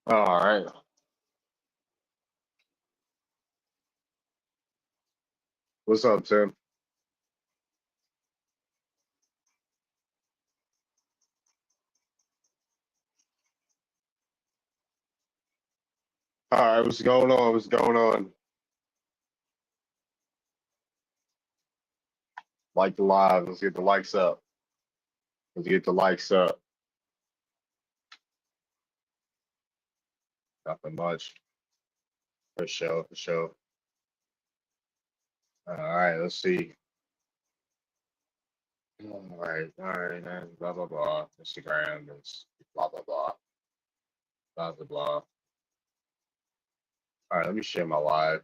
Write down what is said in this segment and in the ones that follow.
All right. What's up, Tim? All right, what's going on? What's going on? Like the live. Let's get the likes up. Let's get the likes up. Nothing much. For sure, for sure. All right, let's see. All right, and blah blah blah. Instagram is blah blah blah. Blah blah blah. All right, let me share my live.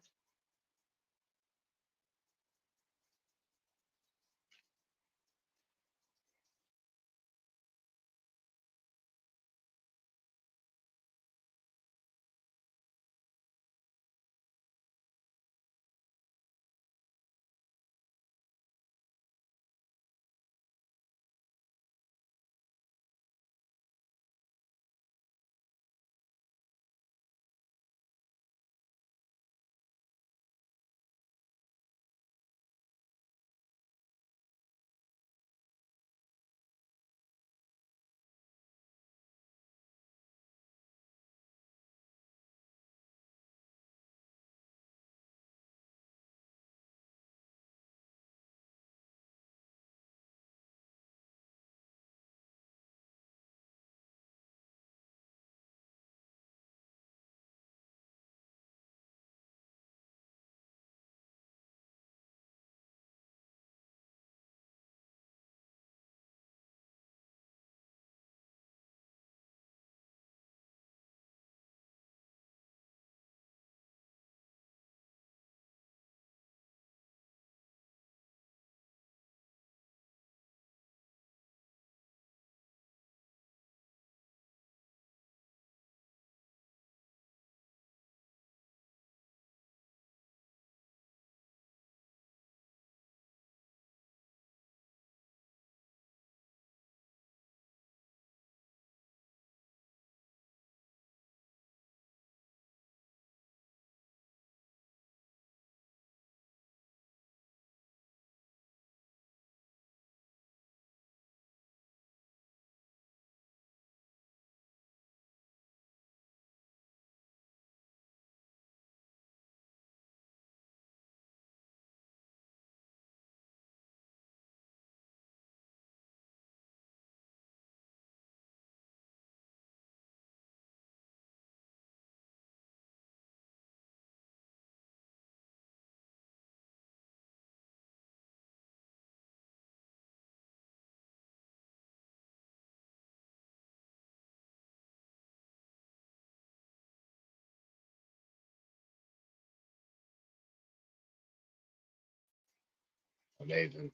Amazing.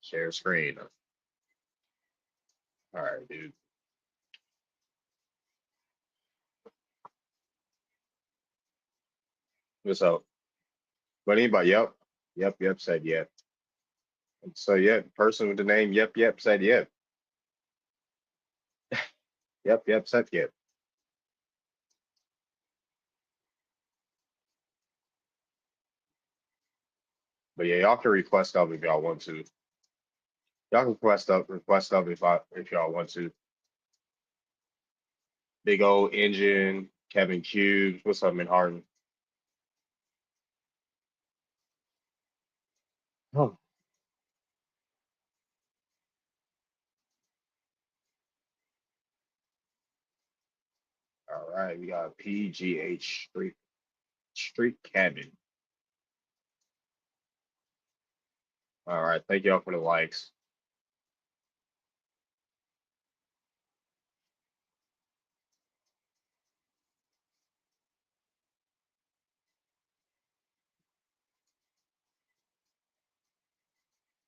Share screen. All right, dude. What's up? What anybody? Yep. Yep. Said yep. So yeah, person with the name Yep said yep. Yep said yep. But yeah, y'all can request up if y'all want to. Y'all can request up if y'all want to. Big old engine, Kevin Cubes. What's up, Manhattan? Oh. All right, we got PGH Street Cabin. All right, thank y'all for the likes.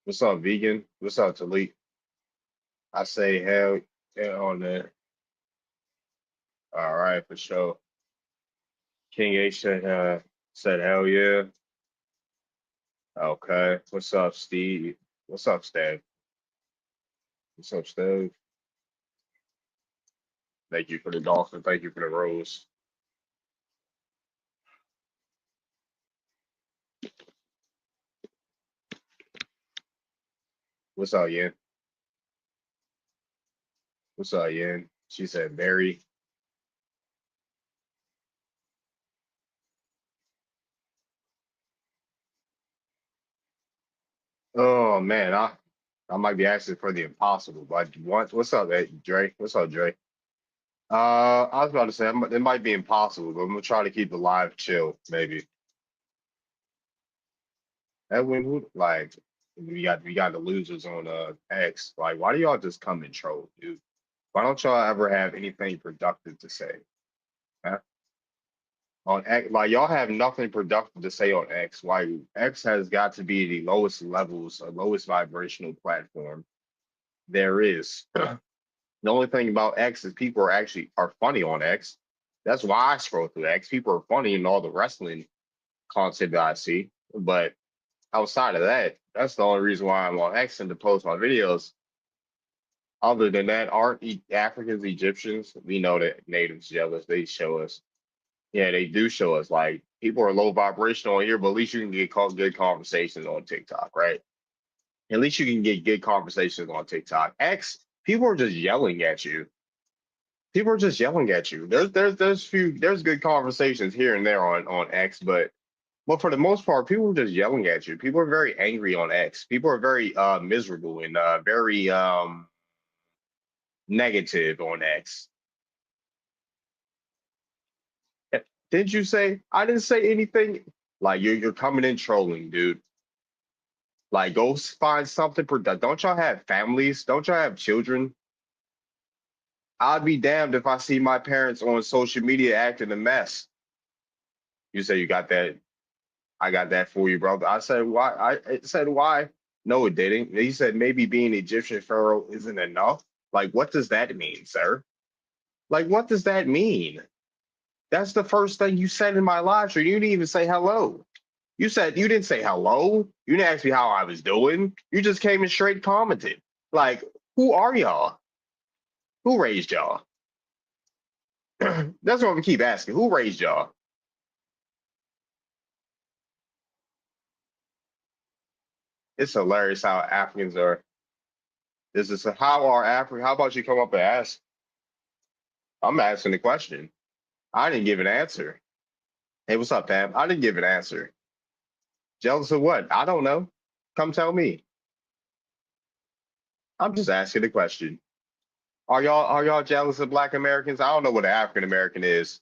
What's up, vegan? What's up, Talik? I say hell yeah on there. All right, for sure. King H said hell yeah. Okay. What's up, Steve? What's up, Steve? What's up, Steve? Thank you for the dolphin. Thank you for the rose. What's up, Yen? What's up, Yen? She said, "Very." Oh man, I might be asking for the impossible, but what's up, Dre? What's up, Dre? I was about to say it might be impossible, but I'm gonna try to keep the live chill, maybe. Edwin, like we got the losers on X. Like, why do y'all just come and troll, dude? Why don't y'all ever have anything productive to say? Huh? On X, like y'all have nothing productive to say on X. Why X has got to be the lowest levels, lowest vibrational platform there is. The only thing about X is people are funny on X. That's why I scroll through X. People are funny in all the wrestling content that I see. But outside of that, that's the only reason why I'm on X and to post my videos. Other than that, aren't Africans Egyptians? We know that natives jealous. They show us. Yeah, they do show us. Like people are low vibrational here, but at least you can get good conversations on TikTok, right? At least you can get good conversations on TikTok. X, people are just yelling at you. People are just yelling at you. There's good conversations here and there on X, but for the most part, people are just yelling at you. People are very angry on X. People are very miserable and very negative on X. Did you say I didn't say anything? Like you're coming in trolling, dude. Like go find something productive. Don't y'all have families? Don't y'all have children? I'd be damned if I see my parents on social media acting a mess. You say you got that. I got that for you, brother. I said why? I said why? No, it didn't. He said maybe being Egyptian pharaoh isn't enough. Like, what does that mean, sir? Like, what does that mean? That's the first thing you said in my live stream. You didn't even say hello. You said you didn't say hello. You didn't ask me how I was doing. You just came and straight commented. Like, who are y'all? Who raised y'all? That's what we keep asking. Who raised y'all? It's hilarious how Africans are. This is how are African? How about you come up and ask? I'm asking the question. I didn't give an answer. Hey, what's up, Pam? I didn't give an answer. Jealous of what? I don't know. Come tell me. I'm just asking the question. Are y'all jealous of Black Americans? I don't know what an African American is.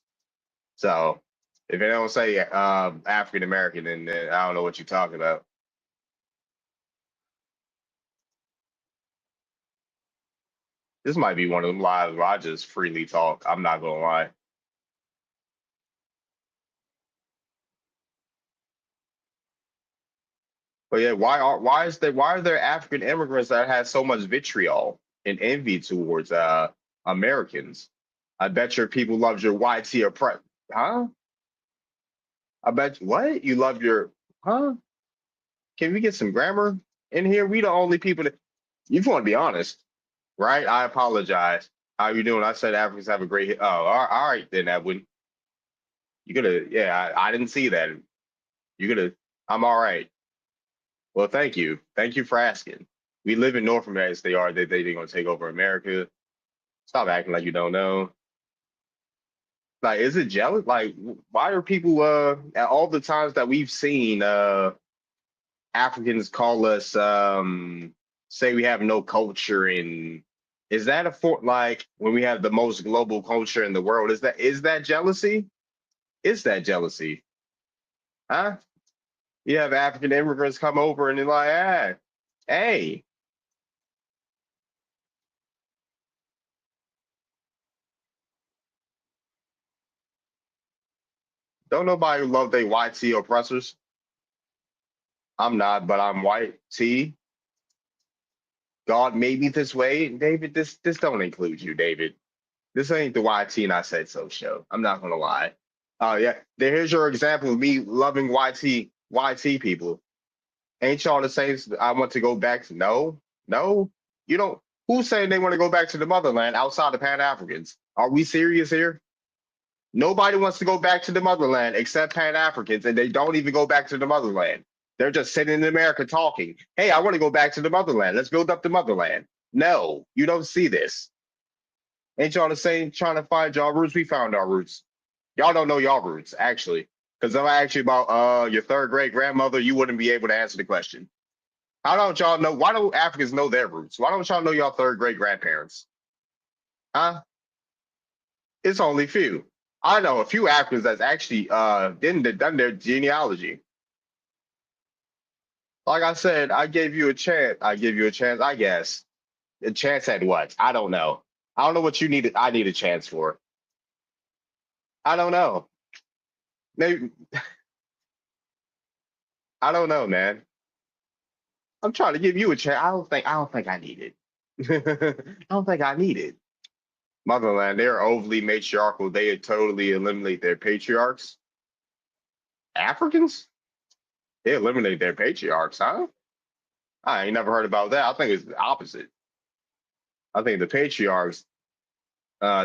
So if they don't say African American, then I don't know what you're talking about. This might be one of them lives where I just freely talk. I'm not gonna lie. But yeah, why are there African immigrants that have so much vitriol and envy towards Americans? I bet your people love your YT oppress. Huh? I bet what? You love your huh? Can we get some grammar in here? We the only people that you want to be honest, right? I apologize. How you doing? I said Africans have a great oh, all right then, Edwin. You could have yeah, I didn't see that. You could have I'm all right. Well, thank you. Thank you for asking. We live in North America. They are they're gonna take over America. Stop acting like you don't know. Like, is it jealous? Like, why are people at all the times that we've seen Africans call us say we have no culture and is that a for like when we have the most global culture in the world, is that jealousy? Is that jealousy? Huh? You have African immigrants come over and they're like, hey, don't nobody love they white T oppressors. I'm not, but I'm white T. God made me this way. David, this don't include you, David. This ain't the YT and I said so show. I'm not gonna lie. Oh yeah. Here's your example of me loving YT people. Ain't y'all the same? I want to go back to no. You don't. Who's saying they want to go back to the motherland outside of Pan-Africans? Are we serious here? Nobody wants to go back to the motherland except Pan-Africans, and they don't even go back to the motherland. They're just sitting in America talking. Hey, I want to go back to the motherland. Let's build up the motherland. No, you don't see this. Ain't y'all the same trying to find y'all roots? We found our roots. Y'all don't know y'all roots, actually. Because if I ask you about your third great grandmother, you wouldn't be able to answer the question. How don't y'all know? Why don't Africans know their roots? Why don't y'all know y'all third great grandparents? Huh? It's only few. I know a few Africans that's actually done their genealogy. Like I said, I gave you a chance. I give you a chance, I guess. A chance at what? I don't know. I don't know what you needed. I need a chance for. I don't know. Maybe I don't know, man. I'm trying to give you a chance. I don't think I need it. I don't think I need it. Motherland, they're overly matriarchal. They totally eliminate their patriarchs. Africans? They eliminate their patriarchs, huh? I ain't never heard about that. I think it's the opposite. I think the patriarchs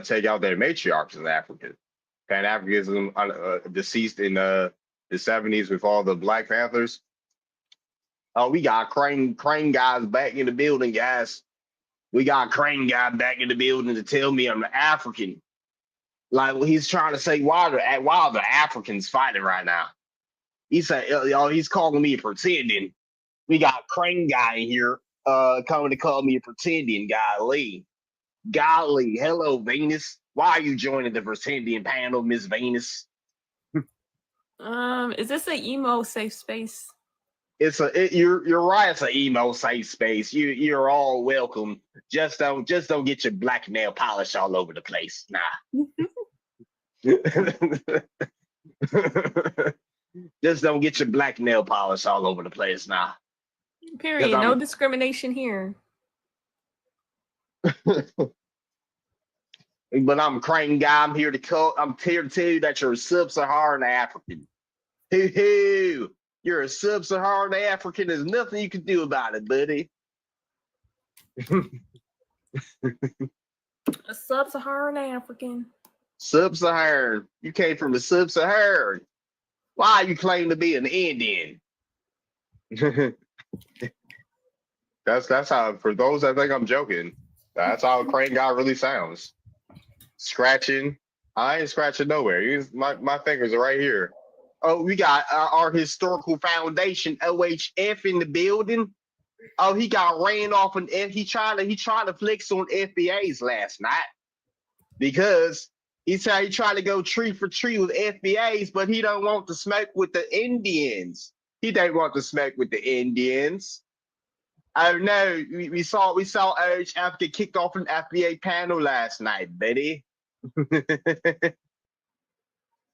take out their matriarchs in Africa. Pan-Africanism deceased in the 70s with all the Black Panthers. Oh, we got crane guys back in the building, guys. We got crane guy back in the building to tell me I'm African. Like he's trying to say why are the Africans fighting right now? He said, he's calling me a pretending. We got crane guy in here coming to call me a pretending guy. Golly, hello Venus. Why are you joining the pretending panel, Miss Venus? Is this an emo safe space? You're right. It's an emo safe space. You're all welcome. Just don't get your black nail polish all over the place. Nah. Just don't get your black nail polish all over the place. Nah. Period. No discrimination here. But I'm a crane guy. I'm here to tell you that you're a sub-Saharan African. Hoo-hoo. You're a sub-Saharan African. There's nothing you can do about it, buddy. A sub-Saharan African. Sub-Saharan. You came from the sub-Saharan. Why you claim to be an Indian? That's how, for those that think I'm joking, that's how a crane guy really sounds. Scratching. I ain't scratching nowhere. My fingers are right here. Oh, we got our historical foundation, OHF, in the building. Oh, he got ran off, and he tried to flex on FBAs last night because he said he tried to go tree for tree with FBAs, but he don't want to smoke with the Indians. He don't want to smoke with the Indians. Oh no, we saw OHF get kicked off an FBA panel last night, Betty.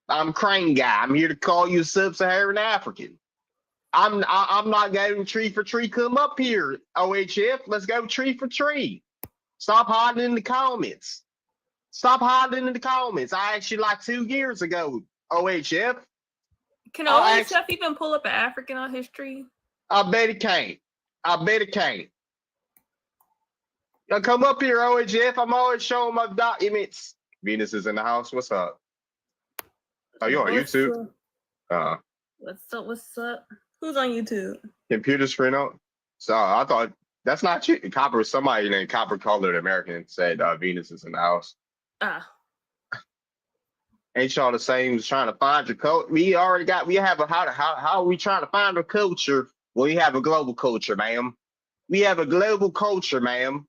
I'm crane guy. I'm here to call you sub-Saharan African. I'm not going tree for tree. Come up here, OHF. Let's go tree for tree. Stop hiding in the comments. Stop hiding in the comments. I asked you like 2 years ago, OHF. Can OHF even pull up an African on his tree? I bet it can't. Now come up here, OHF. I'm always showing my documents. Venus is in the house. What's up? Oh, you on YouTube? What's up? Who's on YouTube? Computer screen up. So I thought that's not you. Somebody named Copper Colored American said Venus is in the house. Ain't y'all the same as trying to find your culture? How are we trying to find a culture? Well, we have a global culture, ma'am. We have a global culture, ma'am.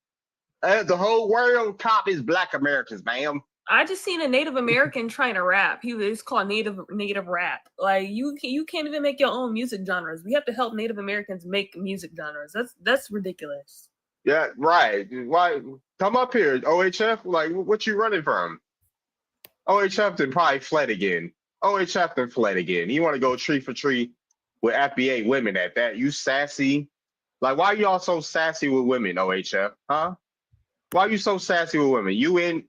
The whole world copies Black Americans, ma'am. I just seen a Native American trying to rap. It's called native rap. Like you can't even make your own music genres. We have to help Native Americans make music genres. That's ridiculous. Yeah, right. Why come up here, OHF? Like, what you running from? OHF then probably fled again. OHF then fled again. You want to go tree for tree with FBA women at that? You sassy? Like, why are y'all so sassy with women, OHF? Huh? Why are you so sassy with women? You and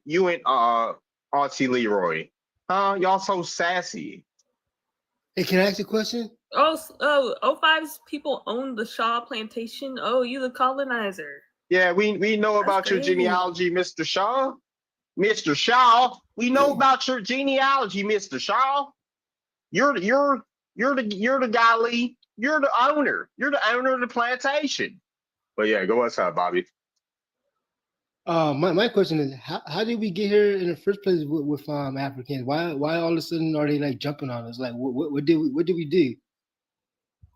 Auntie Leroy. Huh? Y'all so sassy. Hey, can I ask you a question? Oh, 05's people own the Shaw plantation. Oh, you the colonizer. Yeah, we know That's about your crazy. genealogy, Mr. Shaw. Mr. Shaw, we know about your genealogy, Mr. Shaw. You're the guy, Lee. You're the owner. You're the owner of the plantation. But yeah, go outside, Bobby. My question is, how did we get here in the first place with Africans? Why all of a sudden are they like jumping on us? Like, what did we do?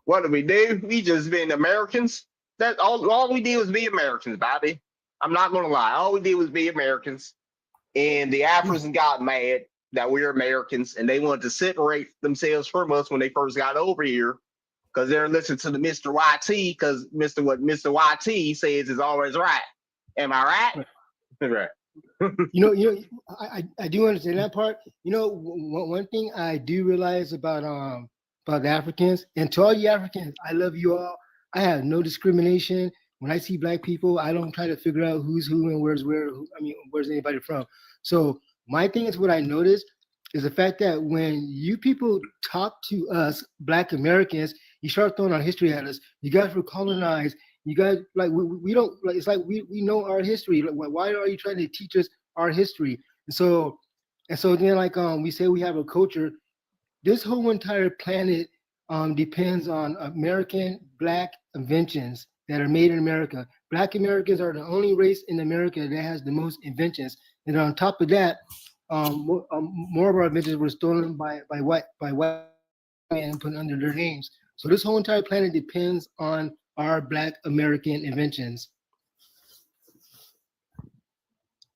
What did we do? We just been Americans. That all we did was be Americans, Bobby. I'm not gonna lie. All we did was be Americans. And the Africans got mad that we're Americans and they wanted to separate themselves from us when they first got over here because they're listening to the Mr. YT because what Mr. YT says is always right. Am I right? Right. I do understand that part. One thing I do realize about the Africans, and to all you Africans, I love you all. I have no discrimination. When I see black people, I don't try to figure out who's who and where's where. Where's anybody from? So my thing is, what I noticed is the fact that when you people talk to us, Black Americans, you start throwing our history at us. You guys were colonized. You guys like we don't like. It's like we know our history. Like, why are you trying to teach us our history? And so then like we say we have a culture. This whole entire planet depends on American Black inventions that are made in America. Black Americans are the only race in America that has the most inventions. And on top of that, more of our inventions were stolen by white men and put under their names. So this whole entire planet depends on our Black American inventions.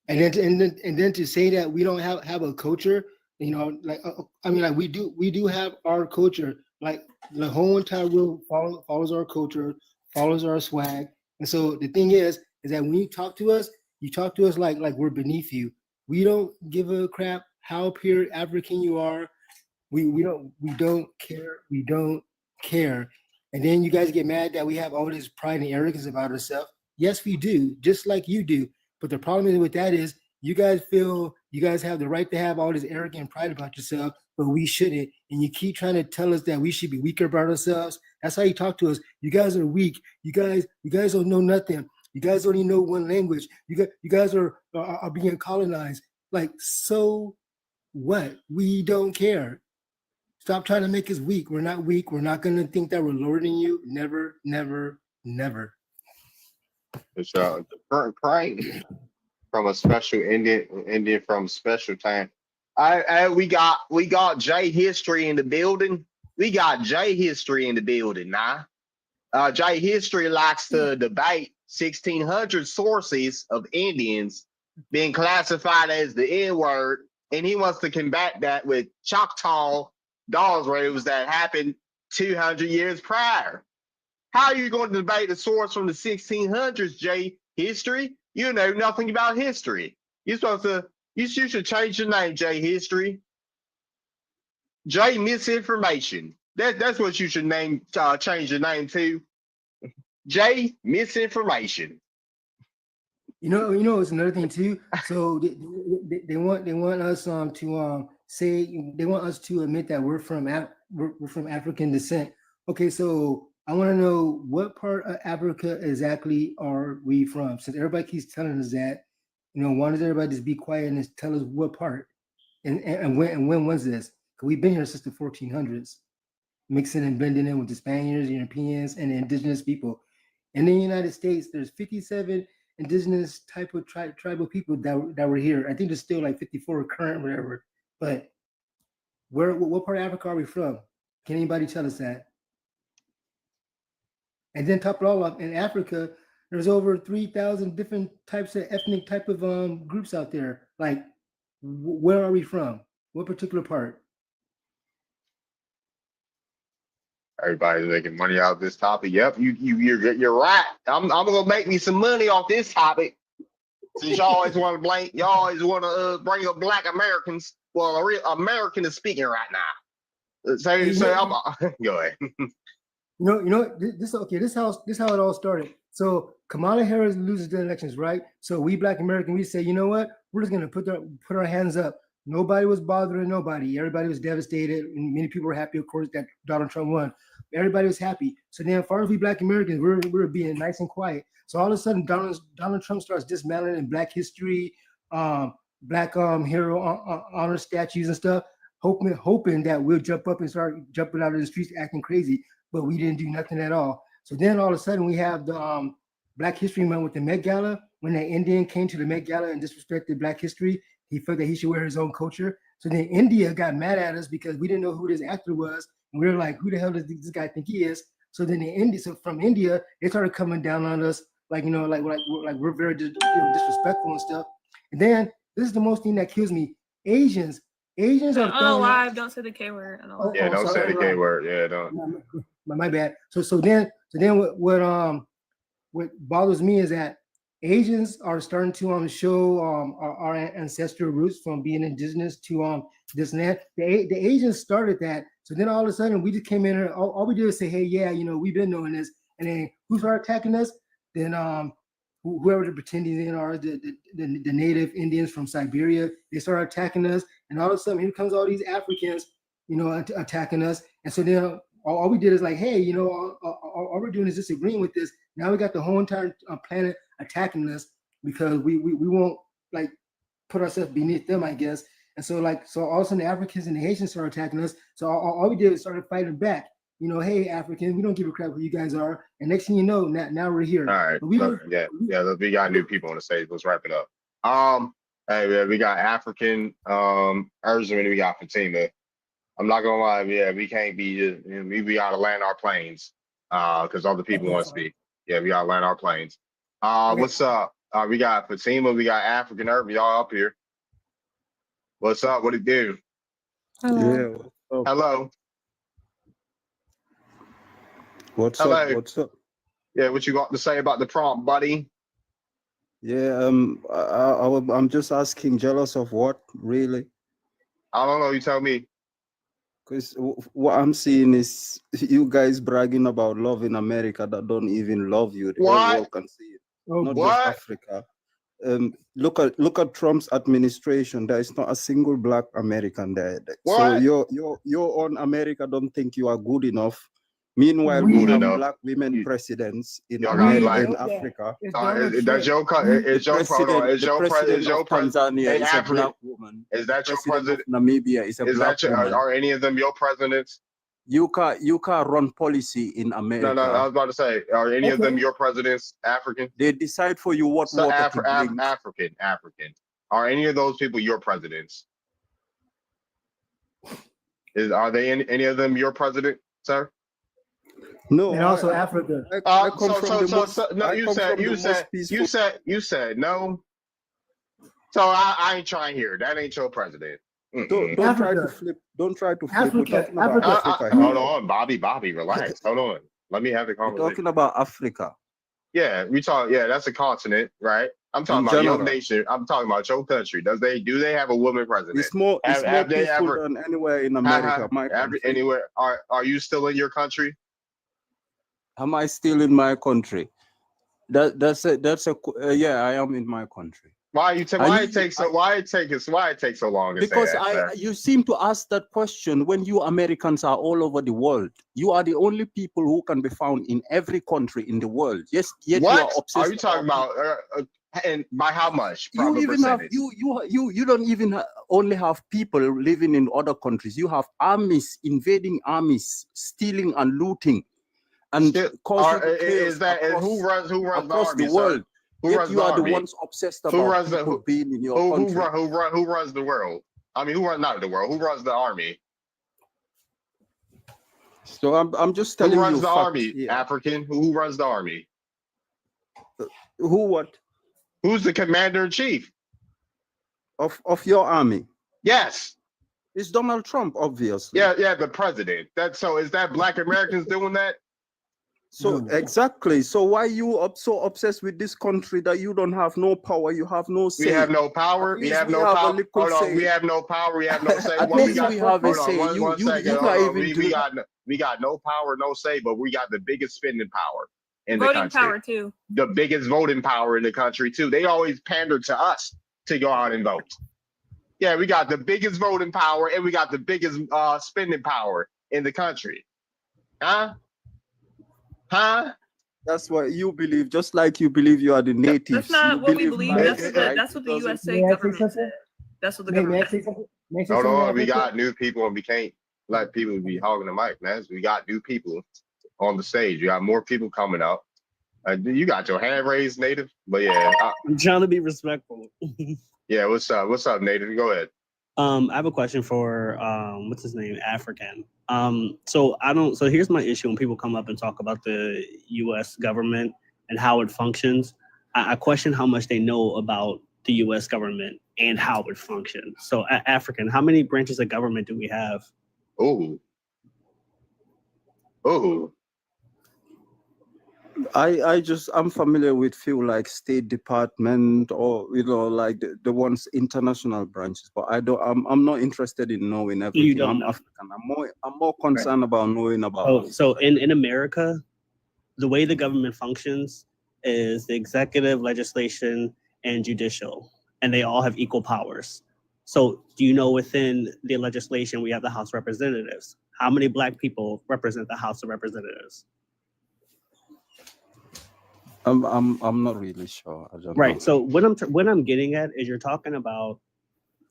And then to say that we don't have a culture, like like we do have our culture. Like the whole entire world follows our culture, follows our swag. And so the thing is that when you talk to us like we're beneath you. We don't give a crap how pure African you are. We don't care. We don't care. And then you guys get mad that we have all this pride and arrogance about ourselves. Yes, we do, just like you do. But the problem with that is you guys feel you guys have the right to have all this arrogant pride about yourself, but we shouldn't. And you keep trying to tell us that we should be weaker about ourselves. That's how you talk to us. You guys are weak. You guys don't know nothing. You guys only know one language. You guys are being colonized. Like, so what? We don't care. Stop trying to make us weak. We're not weak. We're not going to think that we're lower than you. Never, never, never. It's the current crank from a special Indian from special time. We got J history in the building. We got J history in the building now. J history likes to debate 1600 sources of Indians being classified as the N word, and he wants to combat that with Choctaw Dawes raves that happened 200 years prior. How are you going to debate a source from the 1600s, J history? You know nothing about history. You should change your name, J history. J misinformation. That's what you should change your name to. J misinformation. It's another thing too. So they want us to say they want us to admit that we're from African descent. Okay, so I want to know what part of Africa exactly are we from? Since everybody keeps telling us that, why does everybody just be quiet and just tell us what part? And when was this? Because we've been here since the 1400s, mixing and blending in with the Spaniards, Europeans, and the indigenous people. In the United States, there's 57 indigenous type of tribal people that were here. I think there's still like 54 current, whatever. But what part of Africa are we from? Can anybody tell us that? And then top it all up, in Africa, there's over 3,000 different types of ethnic type of groups out there. Like, where are we from? What particular part? Everybody's making money out of this topic. Yep, you're right. I'm gonna make me some money off this topic. Since y'all always want to bring up Black Americans. Well, a real American is speaking right now. So I'm go ahead. This is how it all started. So Kamala Harris loses the elections, right? So we Black Americans, we say, you know what? We're just gonna put our hands up. Nobody was bothering nobody. Everybody was devastated. And many people were happy, of course, that Donald Trump won. Everybody was happy. So then, as far as we Black Americans, we're being nice and quiet. So all of a sudden, Donald Trump starts dismantling Black history, Black hero honor statues and stuff, hoping that we'll jump up and start jumping out of the streets acting crazy. But we didn't do nothing at all. So then all of a sudden, we have the Black History Month with the Met Gala. When that Indian came to the Met Gala and disrespected Black history, he felt that he should wear his own culture. So then India got mad at us because we didn't know who this actor was. And we were like, who the hell does this guy think he is? So then from India, they started coming down on us, like we're very disrespectful and stuff. And then this is the most thing that kills me. Asians are unalive. Don't say the K word. Yeah, don't say the K word. Yeah, don't. My bad. So then what bothers me is that Asians are starting to show our ancestral roots from being indigenous to this and that. The Asians started that. So then all of a sudden we just came in and all we did is say, hey, yeah, we've been knowing this. And then who started attacking us? Then whoever they're pretending they are, the native Indians from Siberia, they started attacking us. And all of a sudden here comes all these Africans, attacking us. And so then all we did is like, hey, all we're doing is disagreeing with this. Now we got the whole entire planet attacking us because we won't like put ourselves beneath them, I guess. And so all of a sudden the Africans and the Haitians started attacking us. So all we did was started fighting back. Hey, Africans, we don't give a crap who you guys are. And next thing you know, now we're here. All right. We got new people on the stage. Let's wrap it up. Hey, we got African, Erzurum, we got Fatima. I'm not gonna lie, we can't be we gotta land our planes. Because other people want to speak. Yeah, we gotta land our planes. What's up? We got Fatima, we got African Urban, y'all up here. What's up? What it do? Yeah. Hello. What's Hello. up? What's up? Yeah, what you got to say about the prompt, buddy? Yeah, I'm just asking, jealous of what, really? I don't know. You tell me. Because what I'm seeing is you guys bragging about love in America that don't even love you. The whole world can see it, not just Africa. Look at Trump's administration. There is not a single Black American there. So your own America don't think you are good enough. Meanwhile, we have Black women presidents in America, in Africa. Is your president Tanzania is a Black woman? Is that your president? Namibia is a Black woman. Are any of them your presidents? You can't run policy in America. No, I was about to say, are any of them your presidents African? They decide for you what water to drink. African. Are any of those people your presidents? Are they any of them your president, sir? No, and also Africa. You said no. So I ain't trying here. That ain't your president. Don't try to flip. Don't try to flip. Africa. Hold on, Bobby, relax. Hold on. Let me have the conversation. We're talking about Africa. Yeah, that's a continent, right? I'm talking about your nation. I'm talking about your country. Do they have a woman president? It's more peaceful than anywhere in America. Anywhere. Are you still in your country? Am I still in my country? Yeah, I am in my country. Why it takes so long? Because you seem to ask that question when you Americans are all over the world. You are the only people who can be found in every country in the world. Yes, yet what you are obsessed. Are you talking about? And by how much? You even have you don't even only have people living in other countries. You have armies, invading armies, stealing and looting. And who runs the army, the world? Yet you are the ones obsessed about people being in your country. Who runs the world? I mean, who runs not the world? Who runs the army? So I'm just telling you. Who runs the army? Yeah. African. Who runs the army? Who what? Who's the commander in chief of your army? Yes. It's Donald Trump, obviously. Yeah, the president. Is that Black Americans doing that? So exactly. So why you so obsessed with this country that you don't have no power? You have no say. We have no power. We have no power. Hold on. We have no power. We have no say. At least we have a say. We got no power, no say, but we got the biggest spending power in the country. Voting power too. The biggest voting power in the country too. They always pander to us to go out and vote. Yeah, we got the biggest voting power and we got the biggest spending power in the country. Huh? Huh? That's what you believe, just like you believe you are the natives. That's not you what we believe believe. that, That's what the Because USA May I say government something? said. That's what the May I government say said. something? May I say Hold something, on, we Africa? got new people and we can't let people be hogging the mic, man. We got new people on the stage. You got more people coming up. You got your hand raised, Native. But yeah, I'm trying to be respectful. yeah. What's up? What's up, Native? Go ahead. I have a question for what's his name, African. So here's my issue when people come up and talk about the U.S. government and how it functions. I question how much they know about the U.S. government and how it functions. So, African, how many branches of government do we have? Oh, I'm familiar with few like State Department or like the ones international branches, but I'm not interested in knowing everything. I'm African. I'm more concerned about knowing about. So in America, the way the government functions is the executive, legislation, and judicial, and they all have equal powers. So do you know within the legislation we have the House of Representatives? How many Black people represent the House of Representatives? I'm not really sure. I don't know. So what I'm getting at is you're talking about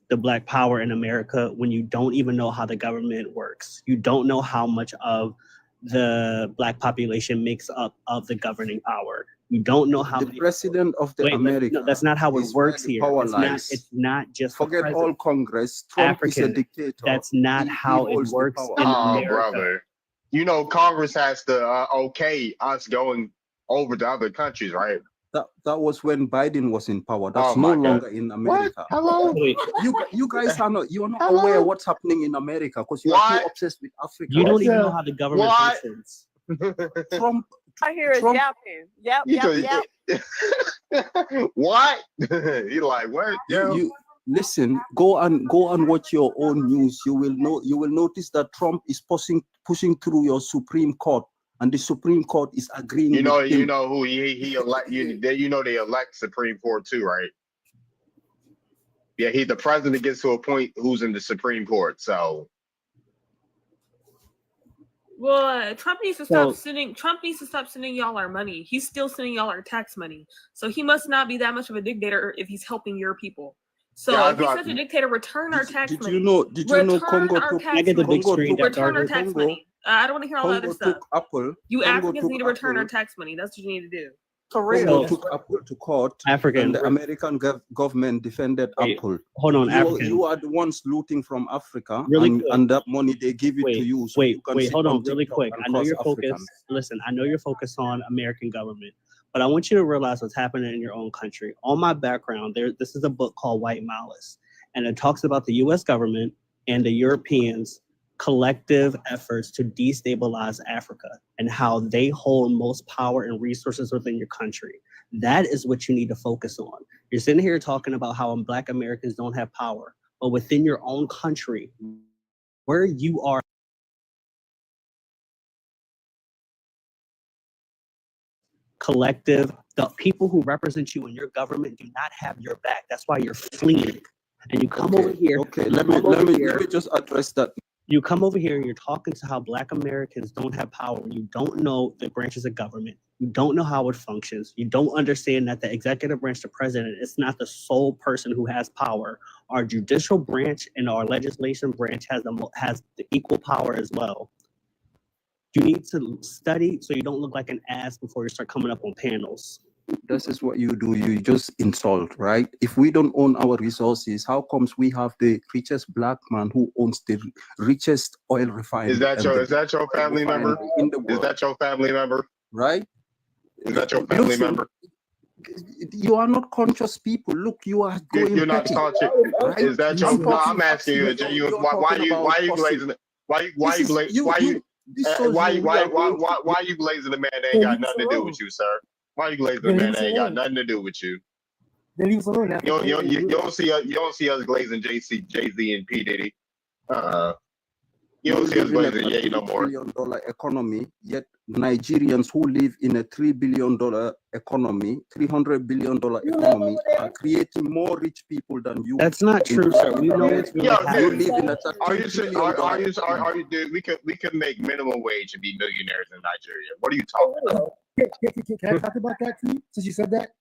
the Black power in America when you don't even know how the government works. You don't know how much of the Black population makes up of the governing power. You don't know how the many president of the America. No, that's not how it works here. It's not just forget all Congress. Trump African, is a dictator. That's not how it works in America. Brother. You know, Congress has to okay us going over to other countries, right? That was when Biden was in power. That's no longer in America. What? Hello? You guys are not aware of what's happening in America because you are too obsessed with Africa. You don't even know how the government functions. Trump. I hear is yapping. Yap. What? You're like, what? You listen. Go and watch your own news. You will notice that Trump is pushing through your Supreme Court. And the Supreme Court is agreeing. You know who he elect. You know they elect Supreme Court too, right? Yeah, the president gets to a point who's in the Supreme Court. So, well, Trump needs to stop sending. Trump needs to stop sending y'all our money. He's still sending y'all our tax money. So he must not be that much of a dictator if he's helping your people. So if he's such a dictator, return our tax money. Did you know Congo took? I get the big screen. Return our tax money. I don't want to hear all that other stuff. Apple. You Africans need to return our tax money. That's what you need to do. Congo took Apple to court. African. And the American government defended Apple. Hold on, African. You are the ones looting from Africa, really and that money they give it to you. So hold on, really quick. I know you're focused. Listen, I know you're focused on American government, but I want you to realize what's happening in your own country. On my background, this is a book called White Malice, and it talks about the U.S. government and the Europeans' collective efforts to destabilize Africa and how they hold most power and resources within your country. That is what you need to focus on. You're sitting here talking about how Black Americans don't have power, but within your own country, where you are, collective, the people who represent you in your government do not have your back. That's why you're fleeing. And you come over here. Okay, let me just address that. You come over here and you're talking to how Black Americans don't have power. You don't know the branches of government. You don't know how it functions. You don't understand that the executive branch, the president, is not the sole person who has power. Our judicial branch and our legislation branch has the equal power as well. You need to study so you don't look like an ass before you start coming up on panels. This is what you do. You just insult, right? If we don't own our resources, how comes we have the richest Black man who owns the richest oil refinery? Is that your family member? In the world? Is that your family member? Right? Is that your family member? You are not conscious people. Look, you are going. You're not conscious. Right? Is that your? No, I'm asking you. Why you glazing it? Why you glazing the man that ain't got nothing to do with you, sir? Why you glazing the man that ain't got nothing to do with you? You don't see us glazing Jay-Z and P. Diddy. You don't see us live in blazing yay no more. $3 billion economy, yet Nigerians who live in a $3 billion economy, $300 billion economy, are creating more rich people than you. That's not true, sir. We know what's really You happening. live in a are you dude, we could make minimum wage and be millionaires in Nigeria. What are you talking about? Can I talk about that too? Since you said that?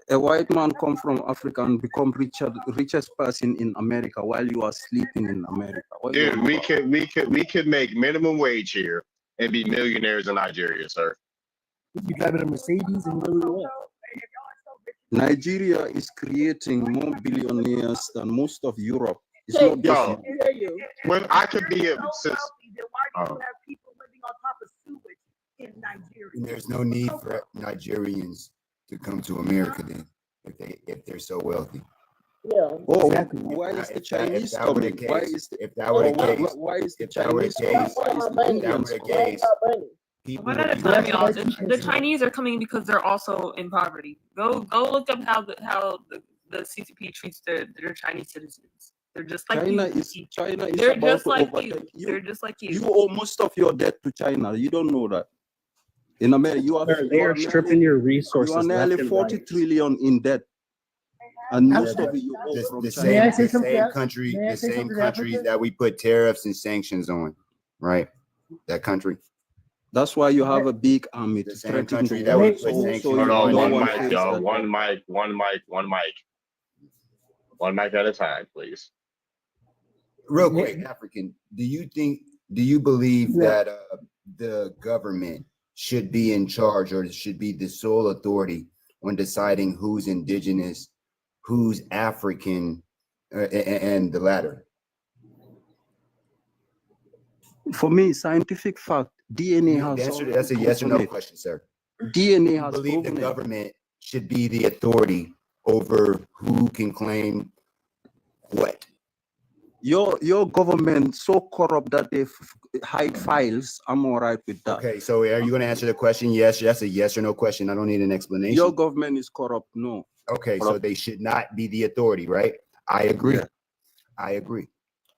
A white man come from Africa and become richest person in America while you are sleeping in America. Dude, we could make minimum wage here and be millionaires in Nigeria, sir. You driving a Mercedes and really what? Nigeria is creating more billionaires than most of Europe. It's not just when I could be a There's no need for Nigerians to come to America then, if they're so wealthy. Yeah. Oh, exactly. Why is the Chinese coming? Why is the Chinese One at a time, y'all. The Chinese are coming because they're also in poverty. Go look up how the CCP treats their Chinese citizens. They're just like China you. China is They're about just to like overtake you. They're just like you. You owe most of your debt to China. You don't know that. In America, They are stripping your resources. You are nearly left 40 right. trillion in debt. And most of it you owe from the China. same countries that we put tariffs and sanctions on, right? That country. That's why you have a big army The to same threaten country the that world. we put sanctions Hold on, on. one mic, y'all. One mic. One mic at a time, please. Real quick, African, do you believe that the government should be in charge or should be the sole authority when deciding who's indigenous, who's African, and the latter? For me, scientific fact, DNA has That's a yes or no question, sir. DNA has believe the proven it. government should be the authority over who can claim what? Your government so corrupt that they hide files. I'm all right with that. Okay, so are you going to answer the question? Yes, that's a yes or no question. I don't need an explanation. Your government is corrupt. No. Okay, so they should not be the authority, right? I agree. Yeah. I agree.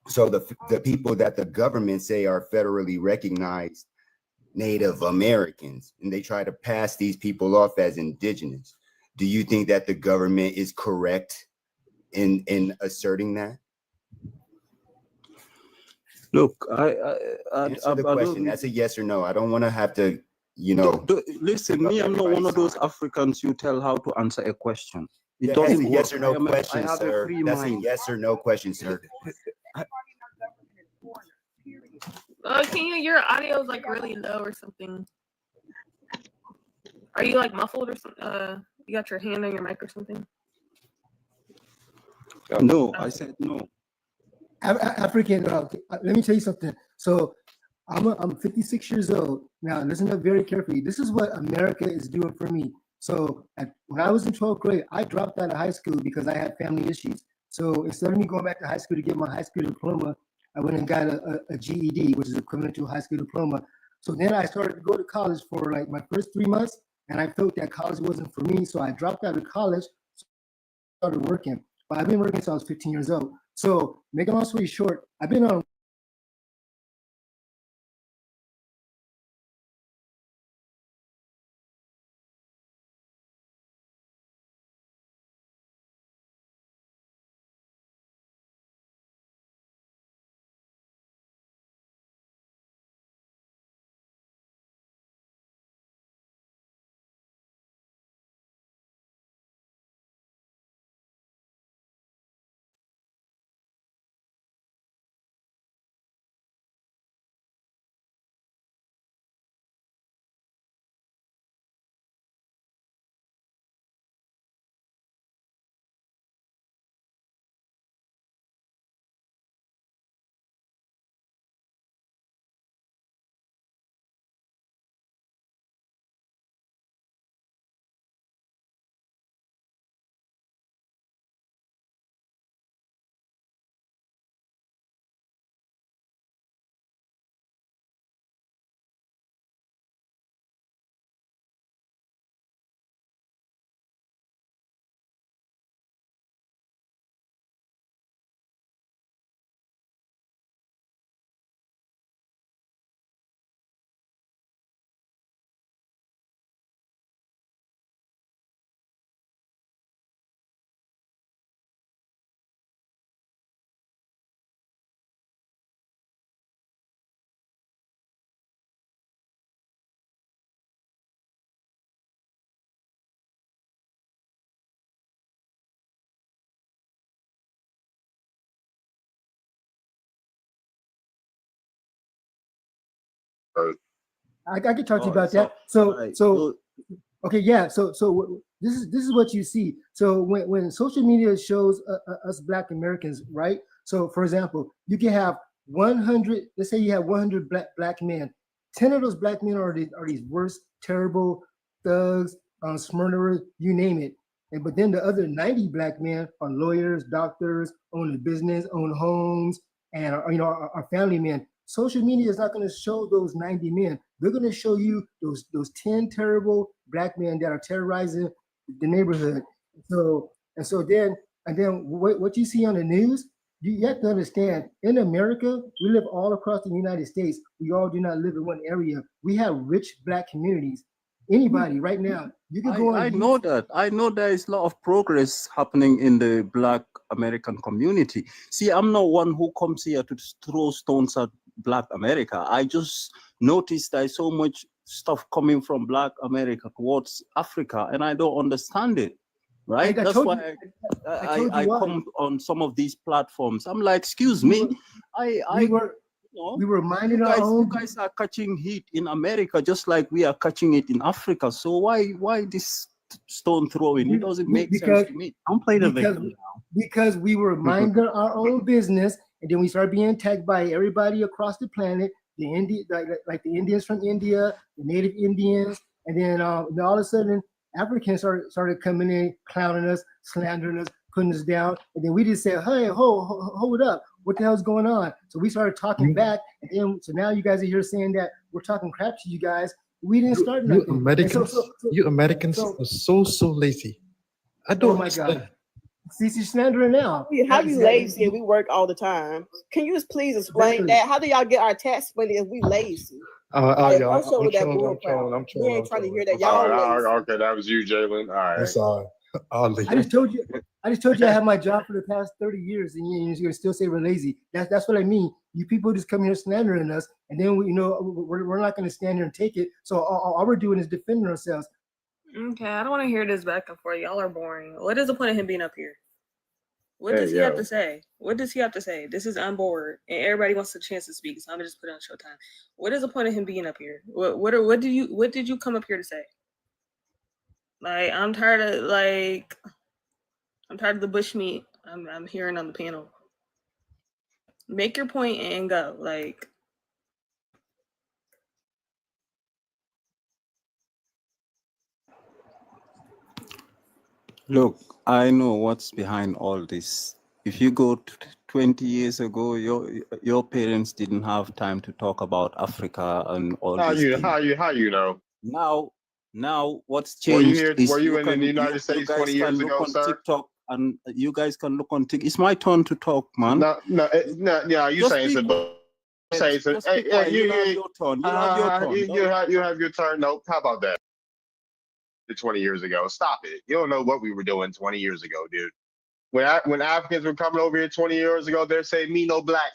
So the people that the government say are federally recognized Native Americans, and they try to pass these people off as indigenous. Do you think that the government is correct in asserting that? Look, Answer the question. That's a yes or no. I don't want to have to, listen, me, I'm not one of those Africans you tell how to answer a question. It That's doesn't a yes work. or no question, have sir. a free That's mind. a yes or no question, sir. Your audio is like really low or something. Are you like muffled or something? You got your hand on your mic or something? No, I said no. African, let me tell you something. So I'm 56 years old. Now, listen up very carefully. This is what America is doing for me. So when I was in 12th grade, I dropped out of high school because I had family issues. So instead of me going back to high school to get my high school diploma, I went and got a GED, which is equivalent to a high school diploma. So then I started to go to college for like my first 3 months, and I felt that college wasn't for me. So I dropped out of college, started working. But I've been working since I was 15 years old. So make a long story short, I've been on I can talk to you Oh, about so- that. So right. okay, yeah. So this is what you see. So when social media shows us Black Americans, right? So for example, you can have 100. Let's say you have 100 black men. 10 of those black men are these worst, terrible thugs, murderers, you name it. And but then the other 90 black men are lawyers, doctors, own a business, own homes, and are family men. Social media is not going to show those 90 men. They're going to show you those 10 terrible black men that are terrorizing the neighborhood. So then what you see on the news, you have to understand, in America, we live all across the United States. We all do not live in one area. We have rich black communities. Anybody right now, you can go on. I know that. I know there is a lot of progress happening in the Black American community. See, I'm not one who comes here to throw stones at Black America. I just noticed there's so much stuff coming from Black America towards Africa, and I don't understand it. Right? That's why I come on some of these platforms. I'm like, excuse me, we were minding our own. You guys are catching heat in America just like we are catching it in Africa. So why this stone throwing? It doesn't make sense to me. Don't play the victim now. Because we were minding our own business, and then we started being attacked by everybody across the planet. The like the Indians from India, the Native Indians, and then all of a sudden Africans started coming in, clowning us, slandering us, putting us down, and then we just said, "Hey, hold up, what the hell's going on?" So we started talking back, and then so now you guys are here saying that we're talking crap to you guys. We didn't start nothing. You Americans are so lazy. I don't understand. God. See, slandering now. How you lazy and we work all the time? Can you just please explain that? How do y'all get our tax money if we lazy? I'm trolling. We ain't trying to hear that. Y'all lazy. Okay, that was you, Jalen. All right. That's all. I just told you I have my job for the past 30 years, and you're gonna still say we're lazy. That's what I mean. You people just come here slandering us, and then we're not gonna stand here and take it. So all we're doing is defending ourselves. Okay, I don't want to hear this back and forth. Y'all are boring. What is the point of him being up here? What does he have to say? What does he have to say? This is I'm bored, and everybody wants a chance to speak, so I'm gonna just put it on Showtime. What is the point of him being up here? What did you come up here to say? Like, I'm tired of the bushmeat I'm hearing on the panel. Make your point and go. Like, look, I know what's behind all this. If you go 20 years ago, your parents didn't have time to talk about Africa and all this. How you know? Now what's changed is were you in the United States 20 years ago, sir? TikTok, and you guys can look on TikTok. It's my turn to talk, man. No, you saying something. You have your turn. You have your turn. Nope. How about that? 20 years ago. Stop it. You don't know what we were doing 20 years ago, dude. When Africans were coming over here 20 years ago, they're saying me no black,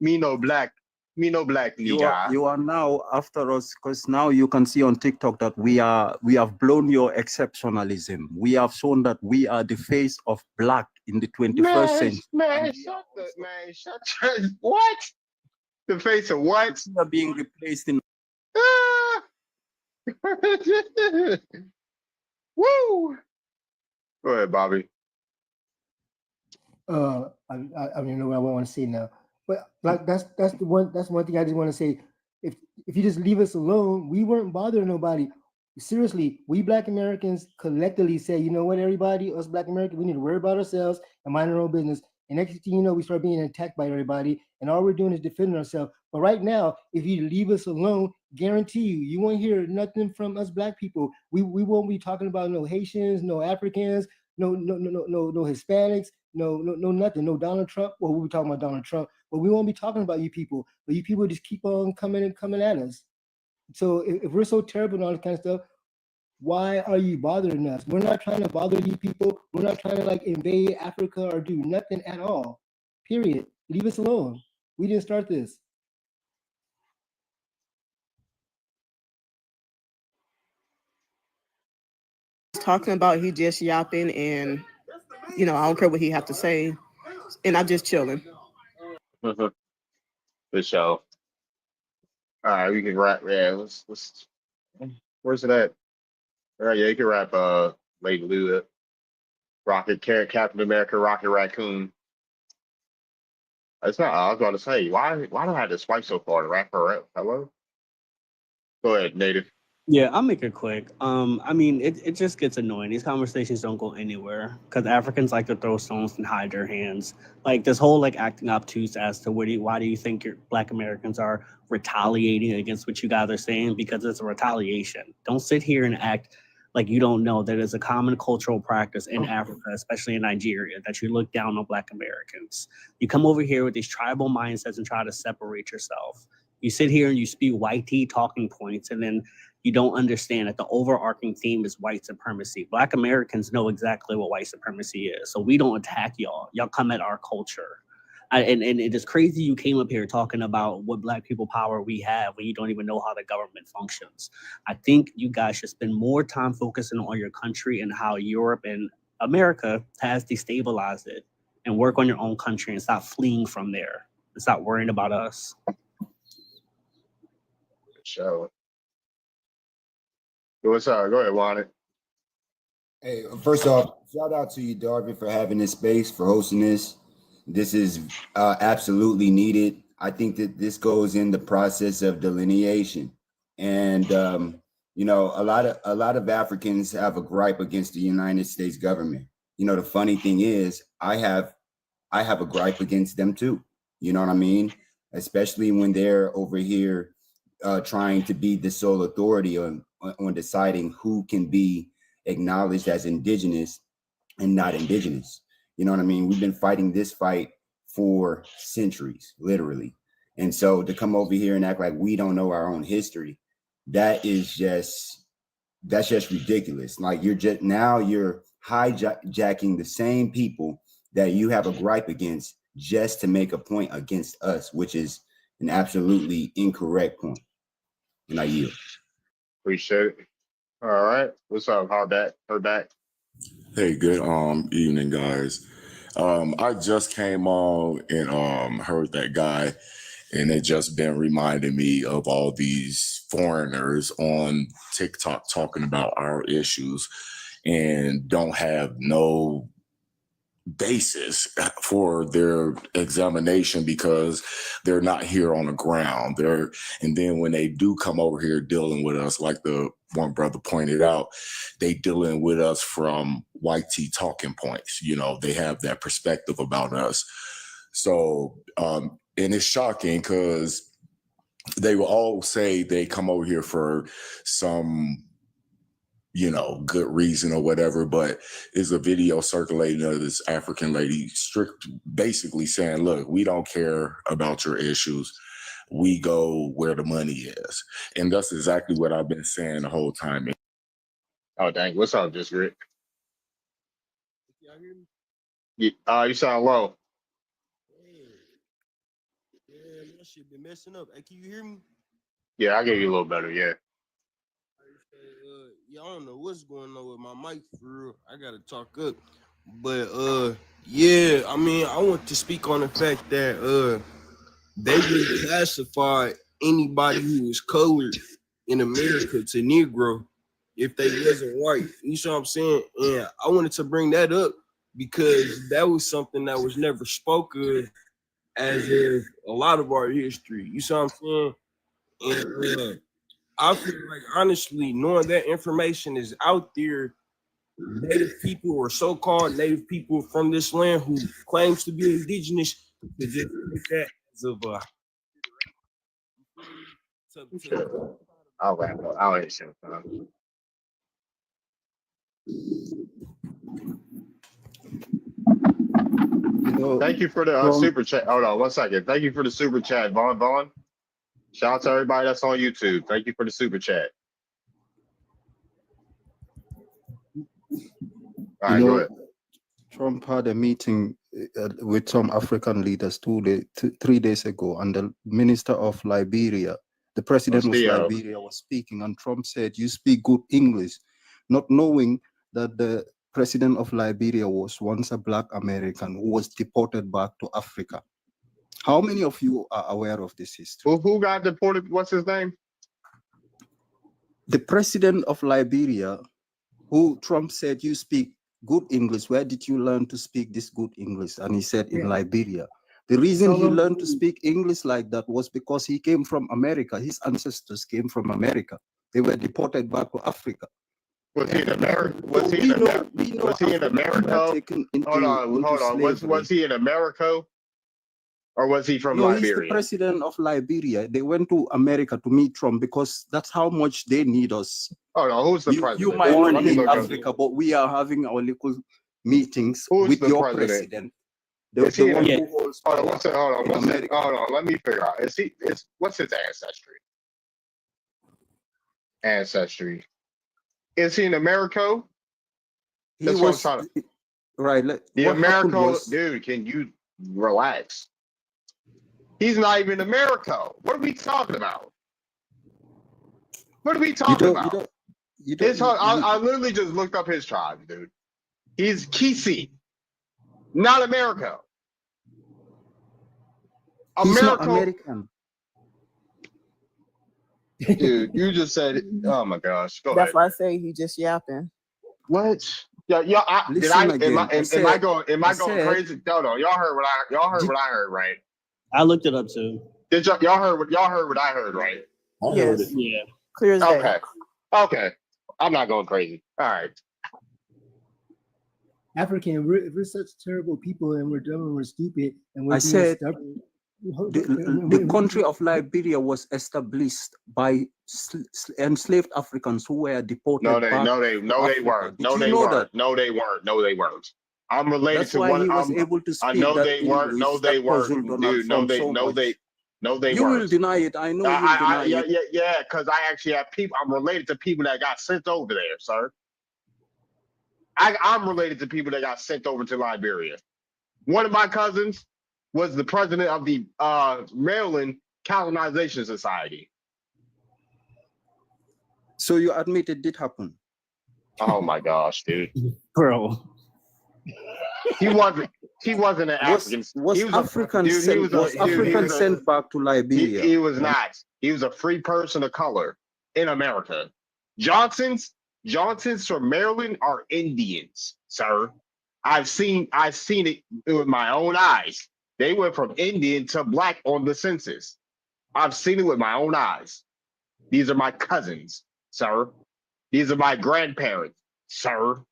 me no black, me no black. You are now after us, because now you can see on TikTok that we have blown your exceptionalism. We have shown that we are the face of black in the 21st century. What? The face of what? We are being replaced in. Woo! Go ahead, Bobby. I don't even know what I want to say now, but like that's one thing I just want to say. If you just leave us alone, we weren't bothering nobody. Seriously, we Black Americans collectively say, you know what, everybody, us Black Americans, we need to worry about ourselves and mind our own business. And next thing you know, we start being attacked by everybody, and all we're doing is defending ourselves. But right now, if you leave us alone, guarantee you won't hear nothing from us Black people. We won't be talking about no Haitians, no Africans, no Hispanics, no nothing, no Donald Trump. Well, we'll be talking about Donald Trump, but we won't be talking about you people. But you people just keep on coming at us. So if we're so terrible and all that kind of stuff, why are you bothering us? We're not trying to bother you people. We're not trying to like invade Africa or do nothing at all. Period. Leave us alone. We didn't start this. Talking about he just yapping, and I don't care what he have to say, and I'm just chilling. For sure. All right, we can wrap. Yeah, let's. Where's it at? All right, yeah, you can wrap. Lady Luda, Rocket, Carrot, Captain America, Rocket Raccoon. It's not. I was about to say, why do I have to swipe so far to wrap her up? Hello. Go ahead, Native. Yeah, I'll make it quick. I mean, it just gets annoying. These conversations don't go anywhere because Africans like to throw stones and hide their hands. Like this whole like acting obtuse as to why do you think your Black Americans are retaliating against what you guys are saying? Because it's a retaliation. Don't sit here and act like you don't know that it's a common cultural practice in Africa, especially in Nigeria, that you look down on Black Americans. You come over here with these tribal mindsets and try to separate yourself. You sit here and you spew white tea talking points, and then you don't understand that the overarching theme is white supremacy. Black Americans know exactly what white supremacy is. So we don't attack y'all. Y'all come at our culture. And it is crazy you came up here talking about what Black people power we have when you don't even know how the government functions. I think you guys should spend more time focusing on your country and how Europe and America has destabilized it, and work on your own country and stop fleeing from there and stop worrying about us. Show. What's up? Go ahead, Juan. Hey, first off, shout out to you, Darvin, for having this space, for hosting this. This is absolutely needed. I think that this goes in the process of delineation, and you know, a lot of Africans have a gripe against the United States government. You know, the funny thing is, I have a gripe against them too. You know what I mean? Especially when they're over here trying to be the sole authority on deciding who can be acknowledged as indigenous and not indigenous. You know what I mean? We've been fighting this fight for centuries, literally. And so to come over here and act like we don't know our own history, that's just ridiculous. Like you're hijacking the same people that you have a gripe against just to make a point against us, which is an absolutely incorrect point. And I yield. Appreciate it. All right. What's up? How back? Her back. Hey, good evening, guys. I just came on and heard that guy, and it just been reminding me of all these foreigners on TikTok talking about our issues and don't have no basis for their examination because they're not here on the ground. And then when they do come over here dealing with us, like the one brother pointed out, they dealing with us from white tea talking points. You know, they have that perspective about us. So, and it's shocking because they will all say they come over here for some, you know, good reason or whatever, but is a video circulating of this African lady basically saying, look, we don't care about your issues. We go where the money is. And that's exactly what I've been saying the whole time. Oh, dang. What's up, Just Rick? You sound low. Yeah, that shit been messing up. Hey, can you hear me? Yeah, I gave you a little better. Yeah. Yeah, I don't know what's going on with my mic for real. I gotta talk up. But yeah, I mean, I want to speak on the fact that they would classify anybody who is colored in America to Negro if they wasn't white. You see what I'm saying? And I wanted to bring that up because that was something that was never spoken as of a lot of our history. You see what I'm saying? And I feel like, honestly, knowing that information is out there, Native people or so-called Native people from this land who claims to be indigenous, to just take that as of I'll wrap up. I'll answer. Thank you for the super chat. Hold on 1 second. Thank you for the super chat, Vaughn. Shout out to everybody that's on YouTube. Thank you for the super chat. All right, go ahead. Trump had a meeting with some African leaders 3 days ago, and the minister of Liberia, the president of Liberia, was speaking, and Trump said, "You speak good English," not knowing that the president of Liberia was once a Black American who was deported back to Africa. How many of you are aware of this history? Who got deported? What's his name? The president of Liberia, who Trump said, you speak good English. Where did you learn to speak this good English? And he said, in Liberia. The reason he learned to speak English like that was because he came from America. His ancestors came from America. They were deported back to Africa. Was he in America? Was he in America? Hold on. Was he in America? Or was he from Liberia? He's the president of Liberia. They went to America to meet Trump because that's how much they need us. Oh no, who's the president? You might not be in Africa, but we are having our little meetings with your president. Hold on. Let me figure out. What's his ancestry? Is he in America? He was right. The America, dude. Can you relax? He's not even in America. What are we talking about? I literally just looked up his tribe, dude. He's Kisi, not America. He's not American. Dude, you just said it. Oh my gosh. That's why I say he just yapping. What? Am I going crazy? No, y'all heard what I heard, right? I looked it up too. Did y'all heard what I heard, right? Yes. Yeah. Clear as day. Okay. I'm not going crazy. All right. African, we're such terrible people, and we're dumb and we're stupid, and we're stubborn. The country of Liberia was established by enslaved Africans who were deported. No, they weren't. No, they weren't. I'm related That's to why one. He was able to speak. I know they weren't. No, they weren't. Dude, no, they weren't. You will deny it. I know you deny it. Yeah, because I actually have people. I'm related to people that got sent over there, sir. I'm related to people that got sent over to Liberia. One of my cousins was the president of the Maryland Colonization Society. So you admit it did happen? Oh my gosh, dude. Bro. He wasn't an African. Was African sent back to Liberia? He was not. He was a free person of color in America. Johnsons from Maryland are Indians, sir. I've seen it with my own eyes. They went from Indian to black on the census. I've seen it with my own eyes. These are my cousins, sir. These are my grandparents, sir.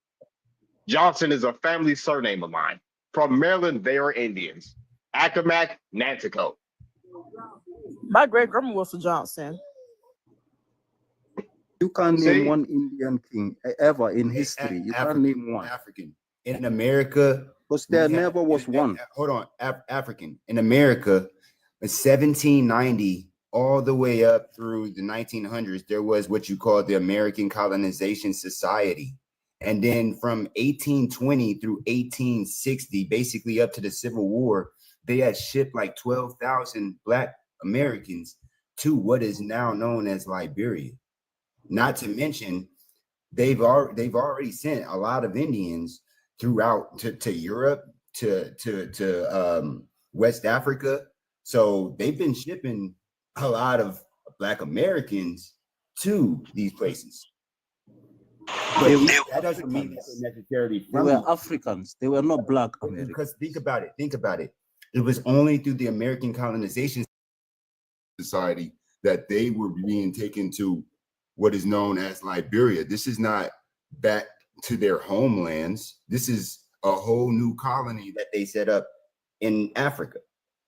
Johnson is a family surname of mine. From Maryland, they are Indians. Accomack, Nanticoke. My great grandma was from Johnson. You can't name one Indian king ever in history. You can't name one. African. In America, because there never was one. Hold on, African. In America, in 1790, all the way up through the 1900s, there was what you call the American Colonization Society. And then from 1820 through 1860, basically up to the Civil War, they had shipped like 12,000 Black Americans to what is now known as Liberia. Not to mention, they've already sent a lot of Indians throughout to Europe, to West Africa. So they've been shipping a lot of Black Americans to these places. But that doesn't mean that they're necessarily from They were Africans. They were not Black Americans. Because think about it. It was only through the American Colonization Society that they were being taken to what is known as Liberia. This is not back to their homelands. This is a whole new colony that they set up in Africa.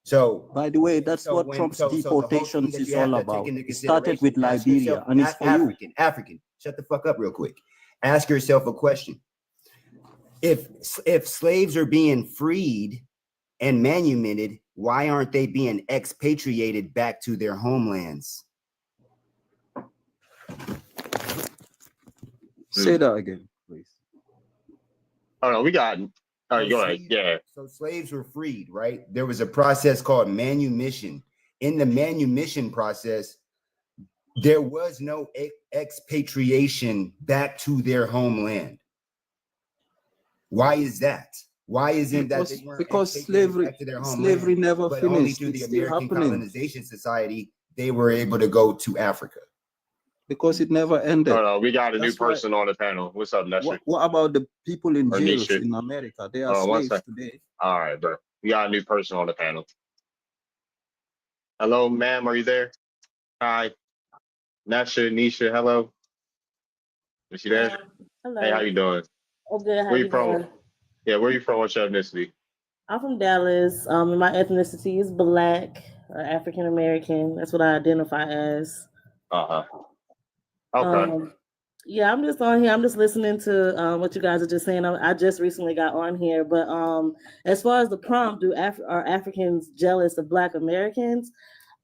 So, by the way, that's what Trump's deportations is all about. It started with Liberia, and it's for African. Shut the fuck up real quick. Ask yourself a question. If slaves are being freed and manumitted, why aren't they being expatriated back to their homelands? Say that again, please. Oh no, we got. Oh, go ahead. Yeah. So slaves were freed, right? There was a process called manumission. In the manumission process, there was no expatriation back to their homeland. Why is that? Why isn't that they weren't because expatriated slavery back to their slavery homeland, never but only finished. through the It's still American happening Colonization Society they were able to go to Africa? because it never ended. Hold on, we got a new That's why. person on the panel. What's up, Nestor? What about the people in Or jails Nisha? in America? They are Hold on, one slaves second. today. All right, bro. We got a new person on the panel. Hello, ma'am. Are you there? Hi. Nestor, Nisha, hello. Is she there? Hello. Hey, how you doing? Oh, good. How Where you you from? doing? Yeah, where you from? What's your ethnicity? I'm from Dallas. And my ethnicity is Black or African American. That's what I identify as. Uh-huh. Okay. Yeah, I'm just on here. I'm just listening to what you guys are just saying. I just recently got on here, but as far as the prompt, are Africans jealous of Black Americans?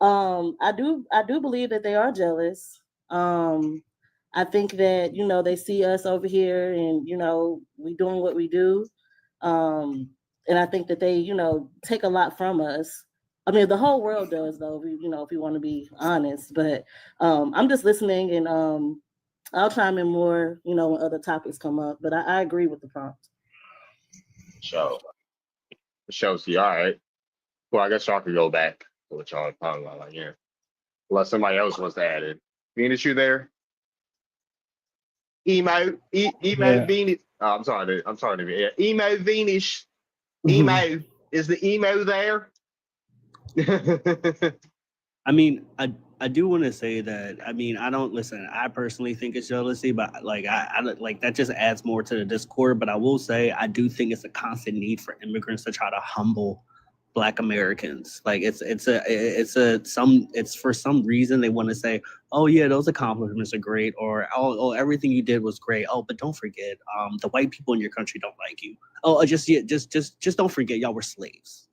I do believe that they are jealous. I think that they see us over here, and we doing what we do, and I think that they take a lot from us. I mean, the whole world does, though. If you want to be honest, but I'm just listening, and I'll chime in more, when other topics come up. But I agree with the prompt. See, all right. Well, I guess y'all could go back to what y'all are talking about, like, yeah. Unless somebody else wants to add it. Venus, you there? Emo Venus. Oh, I'm sorry. Yeah. Emo Venus. Emo. Is the emo there? I mean, I do want to say that. I mean, I don't listen. I personally think it's jealousy, but like I like that just adds more to the discord. But I will say I do think it's a constant need for immigrants to try to humble Black Americans. Like it's for some reason they want to say, oh yeah, those accomplishments are great, or oh everything you did was great. Oh, but don't forget, the white people in your country don't like you. Oh, just don't forget, y'all were slaves.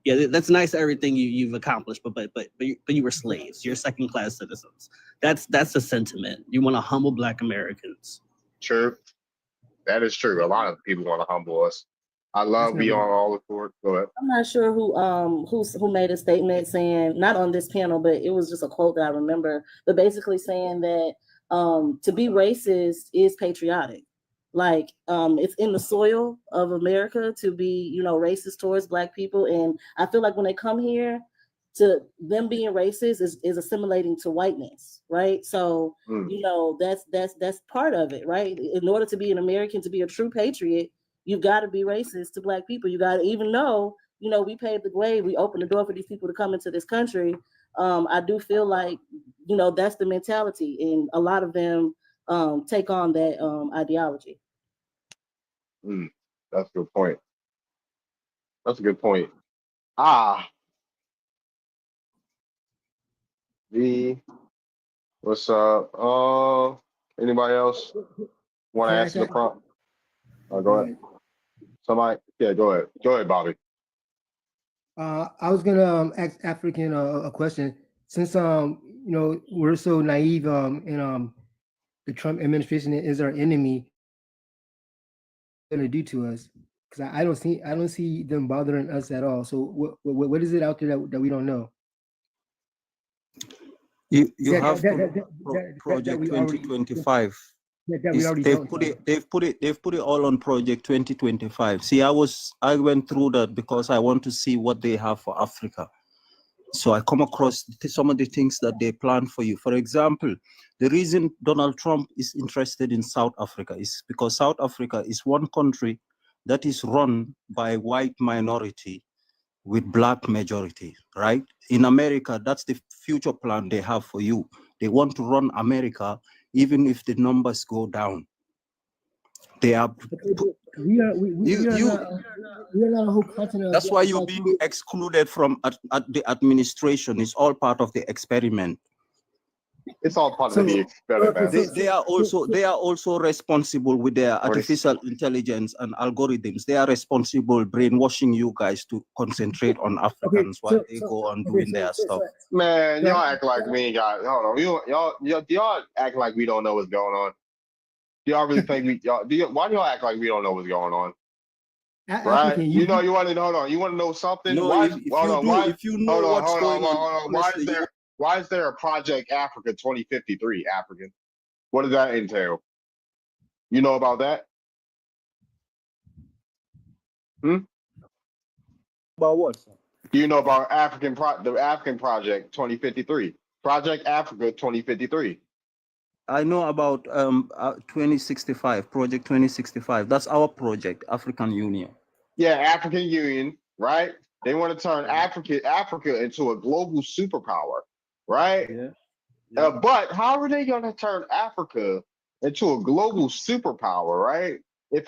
Yeah, that's nice, everything you've accomplished, but you were slaves. You're second-class citizens. That's the sentiment. You want to humble Black Americans. True. That is true. A lot of people want to humble us. I love being on all the court. Go ahead. I'm not sure who made a statement saying, not on this panel, but it was just a quote that I remember, but basically saying that to be racist is patriotic. Like it's in the soil of America to be, racist towards Black people. And I feel like when they come here, to them being racist is assimilating to whiteness, right? So that's part of it, right? In order to be an American, to be a true patriot, you've got to be racist to Black people. You got to, even though we paved the way, we opened the door for these people to come into this country. I do feel like that's the mentality, and a lot of them take on that ideology. That's a good point. What's up? Anybody else want to answer the prompt? Go ahead. Somebody, yeah, go ahead. Go ahead, Bobby. I was gonna ask African a question. Since we're so naive and the Trump administration is our enemy, going to do to us? Because I don't see them bothering us at all. So what is it out there that we don't know? You have Project 2025. They've put it all on Project 2025. See, I went through that because I want to see what they have for Africa. So I come across some of the things that they plan for you. For example, the reason Donald Trump is interested in South Africa is because South Africa is one country that is run by white minority with Black majority, right? In America, that's the future plan they have for you. They want to run America even if the numbers go down. They are. We are not a whole continent. That's why you're being excluded from the administration. It's all part of the experiment. It's all part of the experiment. They are also responsible with their artificial intelligence and algorithms. They are responsible brainwashing you guys to concentrate on Africans while they go on doing their stuff. Man, y'all act like we ain't got. Hold on, y'all act like we don't know what's going on. Do y'all really think why do y'all act like we don't know what's going on? Right? You want to hold on. You want to know something? No, why is there a Project Africa 2053, African? What does that entail? You know about that? About what? Do you know about the African Project 2053? Project Africa 2053. I know about 2065, Project 2065. That's our project, African Union. Yeah, African Union, right? They want to turn Africa into a global superpower, right? Yeah. But how are they going to turn Africa into a global superpower, right? If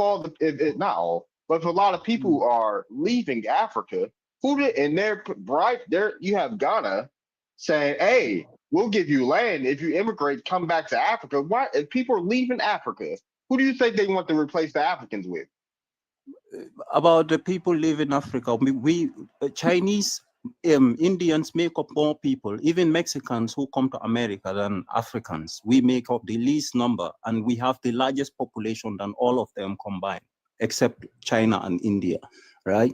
not all, but if a lot of people are leaving Africa, and they're right there, you have Ghana saying, "Hey, we'll give you land if you immigrate, come back to Africa." Why? If people are leaving Africa, who do you think they want to replace the Africans with? About the people live in Africa, we Chinese, Indians make up more people, even Mexicans who come to America than Africans. We make up the least number, and we have the largest population than all of them combined, except China and India, right?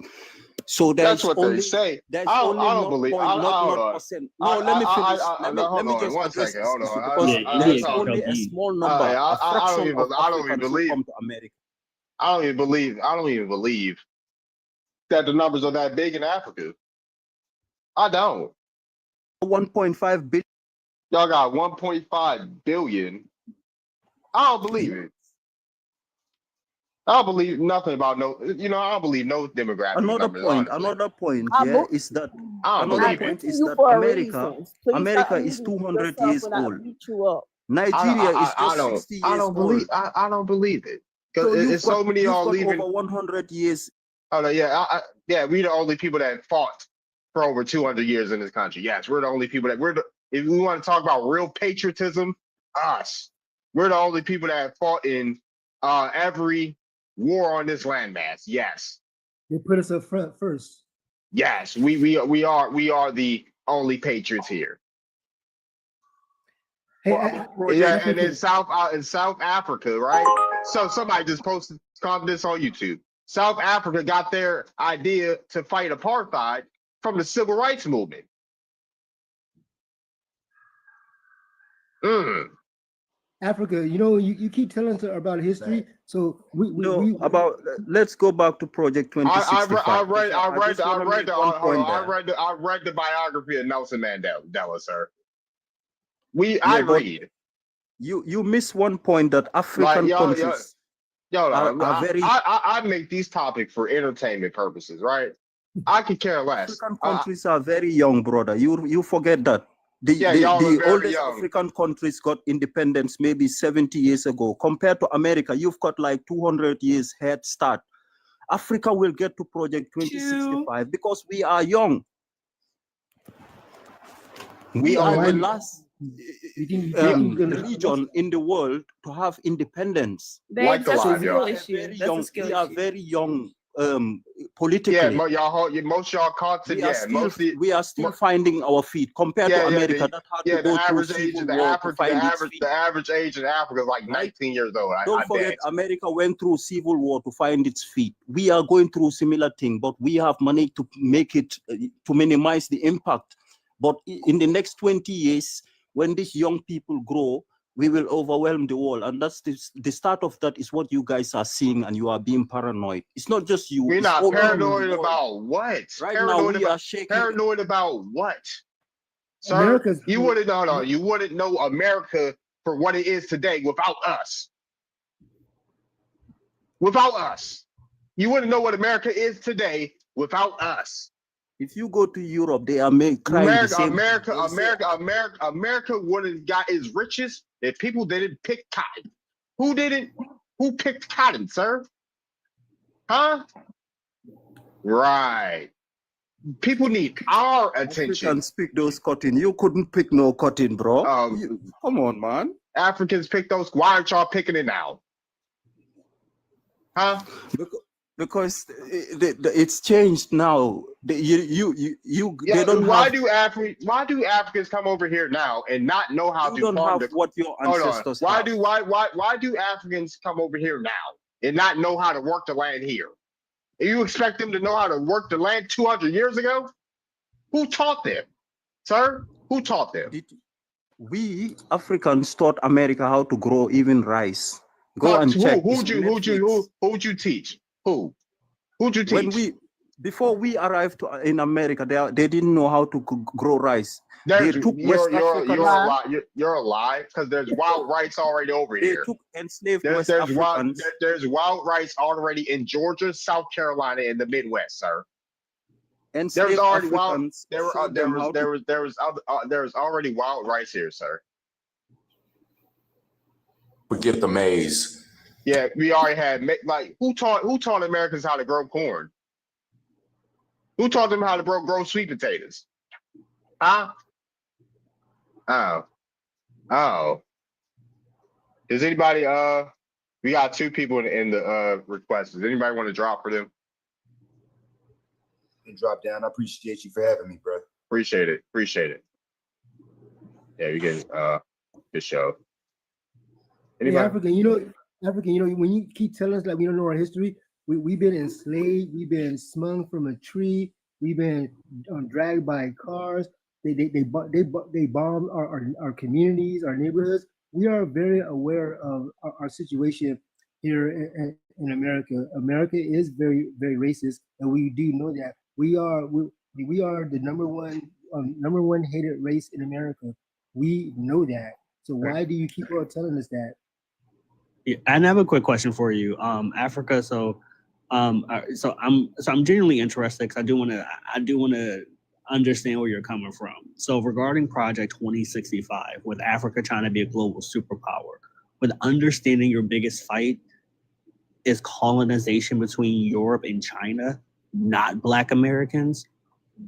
So that's what they say. I don't believe. No, let me finish. Let me just address this issue, because there's only a small number, a fraction of Africans who come to America. I don't even believe that the numbers are that big in Africa. I don't. 1.5 billion. Y'all got 1.5 billion. I don't believe it. I don't believe nothing about I don't believe no demographic numbers. Another point, is that America is 200 years old. Nigeria is just 60 years old. I don't believe it. Because so many are leaving over 100 years. Oh no, yeah, we're the only people that fought for over 200 years in this country. Yes, we're the only people that if we want to talk about real patriotism, us. We're the only people that fought in every war on this landmass. Yes. They put us up front first. Yes, we are the only patriots here. Hey, and in South Africa, right? So somebody just posted this on YouTube. South Africa got their idea to fight apartheid from the civil rights movement. Africa, you keep telling us about history, so let's go back to Project 2065. I read the biography of Nelson Mandela, sir. You miss one point, that African countries are very. I make these topics for entertainment purposes, right? I could care less. African countries are very young, brother. You forget that. The oldest African countries got independence maybe 70 years ago. Compared to America, you've got like 200 years head start. Africa will get to Project 2065 because we are young. We are the last region in the world to have independence. We are very young politically. Yeah, most y'all content. We are still finding our feet compared to America. The average age in Africa is like 19 years old. Don't forget, America went through civil war to find its feet. We are going through similar thing, but we have money to make it to minimize the impact. But in the next 20 years, when these young people grow, we will overwhelm the world. And that's the start of that is what you guys are seeing, and you are being paranoid. It's not just you. We're not paranoid about what? Right now, we are shaking. Paranoid about what? Sir, you wouldn't know America for what it is today without us. Without us. You wouldn't know what America is today without us. If you go to Europe, they are crying America wouldn't have got its riches if people didn't pick cotton. Who didn't? Who picked cotton, sir? Huh? Right. People need our attention. Africans pick those cotton. You couldn't pick no cotton, bro. Come on, man. Africans pick those. Why aren't y'all picking it now? Huh? Because it's changed now. They don't. Why do Africans come over here now and not know how to farm? What your ancestors Why do Africans come over here now and not know how to work the land here? And you expect them to know how to work the land 200 years ago? Who taught them, sir? Who taught them? We Africans taught America how to grow even rice. Go and check. Who'd you teach? Who? Who'd you teach? Before we arrived in America, they didn't know how to grow rice. They took West African. You're alive because there's wild rice already over here. They took enslaved West Africans. There's wild rice already in Georgia, South Carolina, and the Midwest, sir. And there was already Africans wild. There was already wild rice here, sir. Forget the maize. Yeah, we already had who taught Americans how to grow corn? Who taught them how to grow sweet potatoes? Huh? Oh. Does anybody we got 2 people in the request. Does anybody want to drop for them? You can drop down. I appreciate you for having me, brother. Appreciate it. Yeah, we can good show. Hey, African, when you keep telling us like we don't know our history, we've been enslaved, we've been smung from a tree, we've been dragged by cars. They bombed our communities, our neighborhoods. We are very aware of our situation here in America. America is very, very racist, and we do know that. We are the number one hated race in America. We know that. So why do you keep on telling us that? Yeah, and I have a quick question for you. Africa. So I'm genuinely interested because I do want to understand where you're coming from. So regarding Project 2065, with Africa trying to be a global superpower, with understanding your biggest fight is colonization between Europe and China, not Black Americans.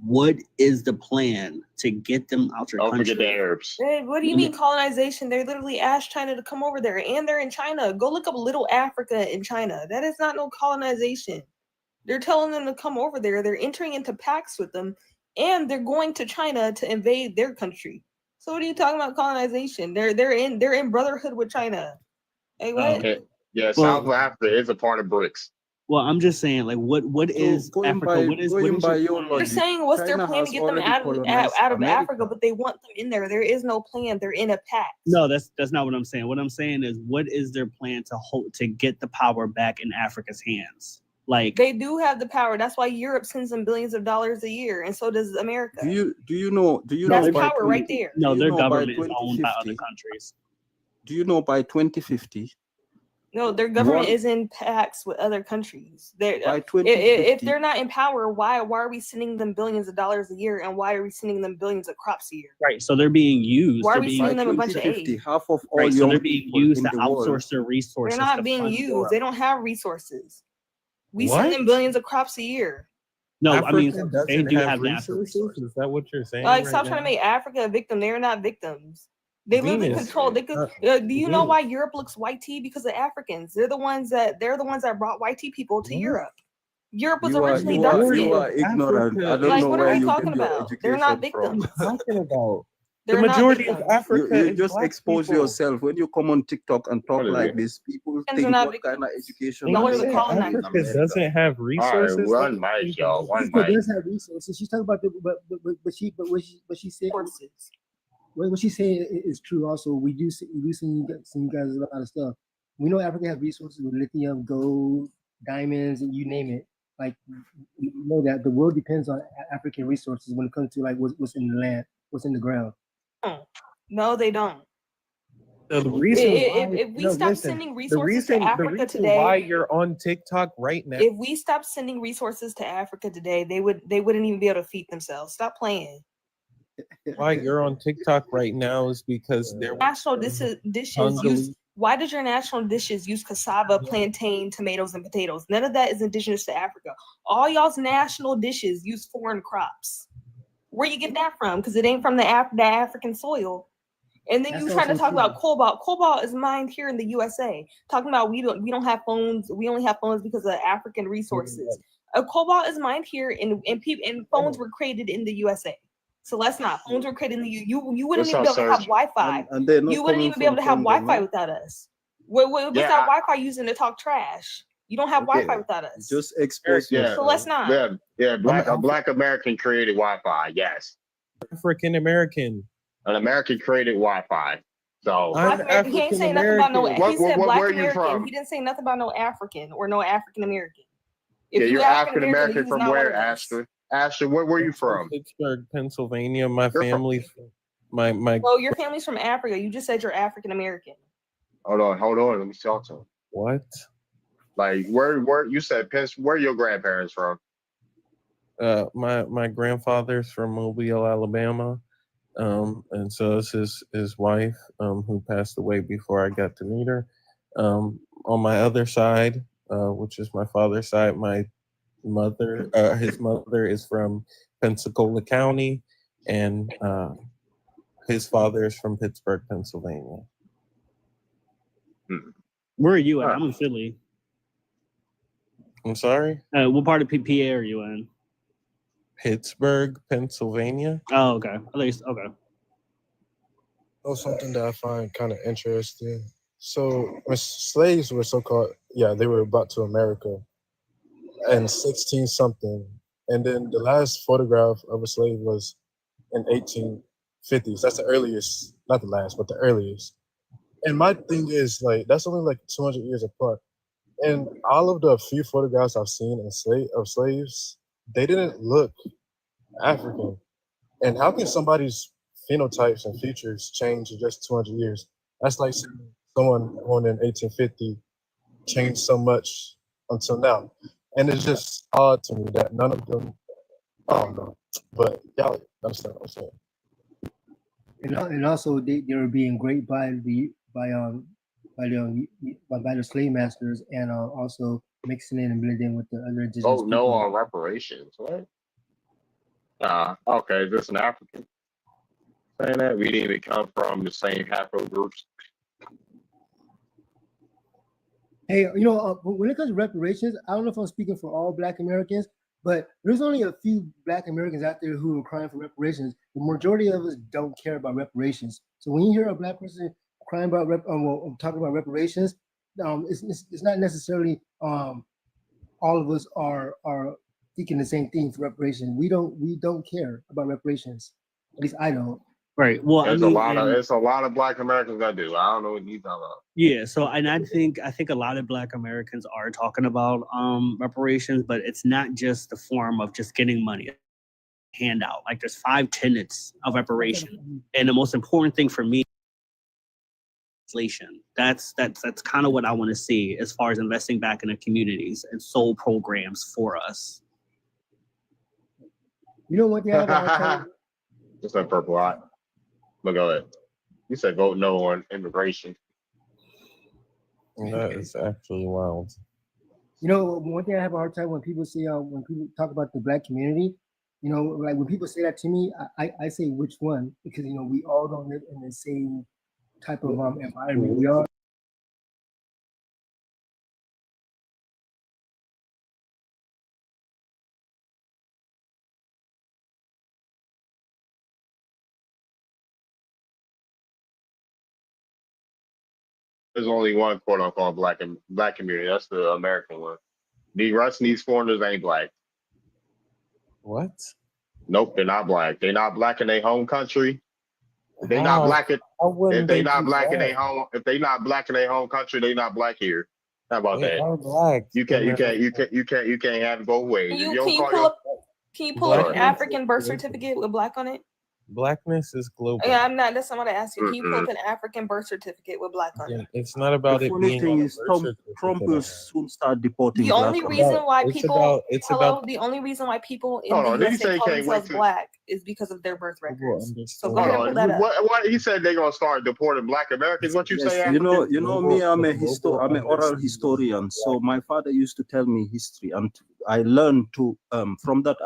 What is the plan to get them out your country? Don't forget the Arabs. Hey, what do you mean colonization? They literally asked China to come over there, and they're in China. Go look up Little Africa in China. That is not no colonization. They're telling them to come over there. They're entering into pacts with them, and they're going to China to invade their country. So what are you talking about colonization? They're in brotherhood with China. Hey, what? Yeah, South Africa is a part of BRICS. Well, I'm just saying, like, what is Africa? They're saying what's their plan to get them out of Africa, but they want them in there. There is no plan. They're in a pact. No, that's not what I'm saying. What I'm saying is, what is their plan to get the power back in Africa's hands? Like, they do have the power. That's why Europe sends them billions of dollars a year, and so does America. Do you know? That's power right there. No, their government is owned by other countries. Do you know by 2050? No, their government is in pacts with other countries. If they're not in power, why are we sending them billions of dollars a year, and why are we sending them billions of crops a year? Right. So they're being used. Why are we sending them a bunch of aid? Half of all so they're being used to outsource their resources. They're not being used. They don't have resources. We send them billions of crops a year. No, Africa I mean they do have resources. Is that what you're saying? Like, stop trying to make Africa a victim. They're not victims. They literally control. They could. Do you know why Europe looks white tea? Because of Africans. They're the ones that brought white tea people to Europe. Europe was originally dark skinned. You are ignorant. I don't know what where are we you talking get your about? education They're not from. victims. Talking about the majority of Africa. You just expose yourself when you come on TikTok and talk like this. People think what kind of education. Africa doesn't have resources. All right, one mic, y'all. One Africa mic. does have resources. She's talking about what she said. What she's saying is true. Also, we do send you guys a lot of stuff. We know Africa has resources with lithium, gold, diamonds, and you name it. Like, we know that the world depends on African resources when it comes to like what's in the land, what's in the ground. No, they don't. The reason if we stop sending resources to Africa today, why you're on TikTok right now? If we stop sending resources to Africa today, they wouldn't even be able to feed themselves. Stop playing. Why you're on TikTok right now is because their national dishes use. Why does your national dishes use cassava, plantain, tomatoes, and potatoes? None of that is indigenous to Africa. All y'all's national dishes use foreign crops. Where you get that from? Because it ain't from the African soil. And then you trying to talk about cobalt. Cobalt is mined here in the USA. Talking about we don't have phones. We only have phones because of African resources. Cobalt is mined here, and phones were created in the USA. So let's not. Phones were created in the you wouldn't even be able to have Wi-Fi. You wouldn't even be able to have Wi-Fi without us. What's that Wi-Fi using to talk trash? You don't have Wi-Fi without us. Just expose yourself. So let's not. Yeah. Black American created Wi-Fi. Yes. African American. An American created Wi-Fi. So he ain't saying nothing about no. He said Black where are you American. from? He didn't say nothing about no African or no African American. If Yeah, you you're African American, American he's from not one where, of us. Ashley? Ashley, where were you I'm from from? Pittsburgh, Pennsylvania. My You're from- family, my Well, your family's from Africa. You just said you're African American. Hold on. Let me talk to him. what? Like, where you said where are your grandparents from? My grandfather's from Mobile, Alabama. And so it's his wife, who passed away before I got to meet her. On my other side, which is my father's side, my mother, his mother is from Pensacola County, and his father is from Pittsburgh, Pennsylvania. Where are you at? I'm in Philly. I'm sorry? What part of PA are you in? Pittsburgh, Pennsylvania. Oh, okay. At least, okay. Oh, something that I find kind of interesting. So when slaves were so-called, they were brought to America in 16 something. And then the last photograph of a slave was in 1850s. That's the earliest, not the last, but the earliest. And my thing is, like, that's only like 200 years apart. And all of the few photographs I've seen of slaves, they didn't look African. And how can somebody's phenotypes and features change in just 200 years? That's like someone born in 1850 changed so much until now. And it's just odd to me that none of them, I don't know, but y'all understand what I'm saying. And also they were being great by the slave masters, and also mixing in and blending with the other indigenous Oh, no, people. on reparations. What? Okay, is this an African saying that? We didn't even come from the same haplogroups. Hey, when it comes to reparations, I don't know if I'm speaking for all Black Americans, but there's only a few Black Americans out there who are crying for reparations. The majority of us don't care about reparations. So when you hear a Black person crying about talking about reparations, it's not necessarily all of us are thinking the same thing for reparations. We don't care about reparations. At least I don't. Right. Well, It's a lot of Black Americans that do. I don't know what you're talking about. Yeah. So, and I think a lot of Black Americans are talking about reparations, but it's not just the form of just getting money handout. Like there's 5 tenets of reparation, and the most important thing for me, inflation. That's kind of what I want to see as far as investing back in the communities and soul programs for us. You know what they have on Just that purple eye. Look at it. You said vote no on immigration. That is actually wild. One thing I have a hard time when people say when people talk about the Black community, like when people say that to me, I say which one, because we all don't live in the same type of environment. We all There's only one quote unquote black community. That's the American one. The rest of these foreigners ain't Black. What? Nope, they're not Black. They're not Black in their home country. If they not Black if they not Black in their home, if they not Black in their home country, they not Black here. How about They that? are Black. You can't have it both ways. Can you pull up an African birth certificate with Black on it? Blackness is global. Yeah, that's not what I asked you. Can you pull up an African birth certificate with Black on it? It's not about it being on a birth certificate. Trump will soon start deporting. The only reason why people the only reason why people in Hold the on, did he USA say he call can't wait themselves to- Black is because of their birth records. So go Hold ahead and pull that on. up. What he said they're gonna start deporting Black Americans? What you say? You know me. I'm an oral historian. So my father used to tell me history, and I learned to from that.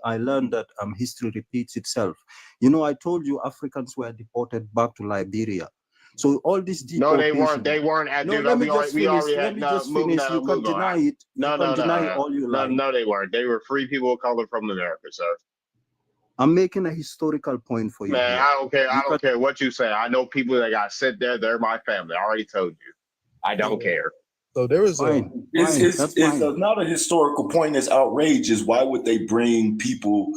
I learned that history repeats itself. I told you Africans were deported back to Liberia. So all this No, deportation. they weren't. No, let me just finish. You can deny it. All you like. No, they weren't. They were free people of color from America, sir. I'm making a historical point for you. Man, here. I don't care. I don't care what you say. I know people that got sent there. They're my family. I already told you. I don't care. So there was It's not a historical point. It's outrageous. Why would they bring people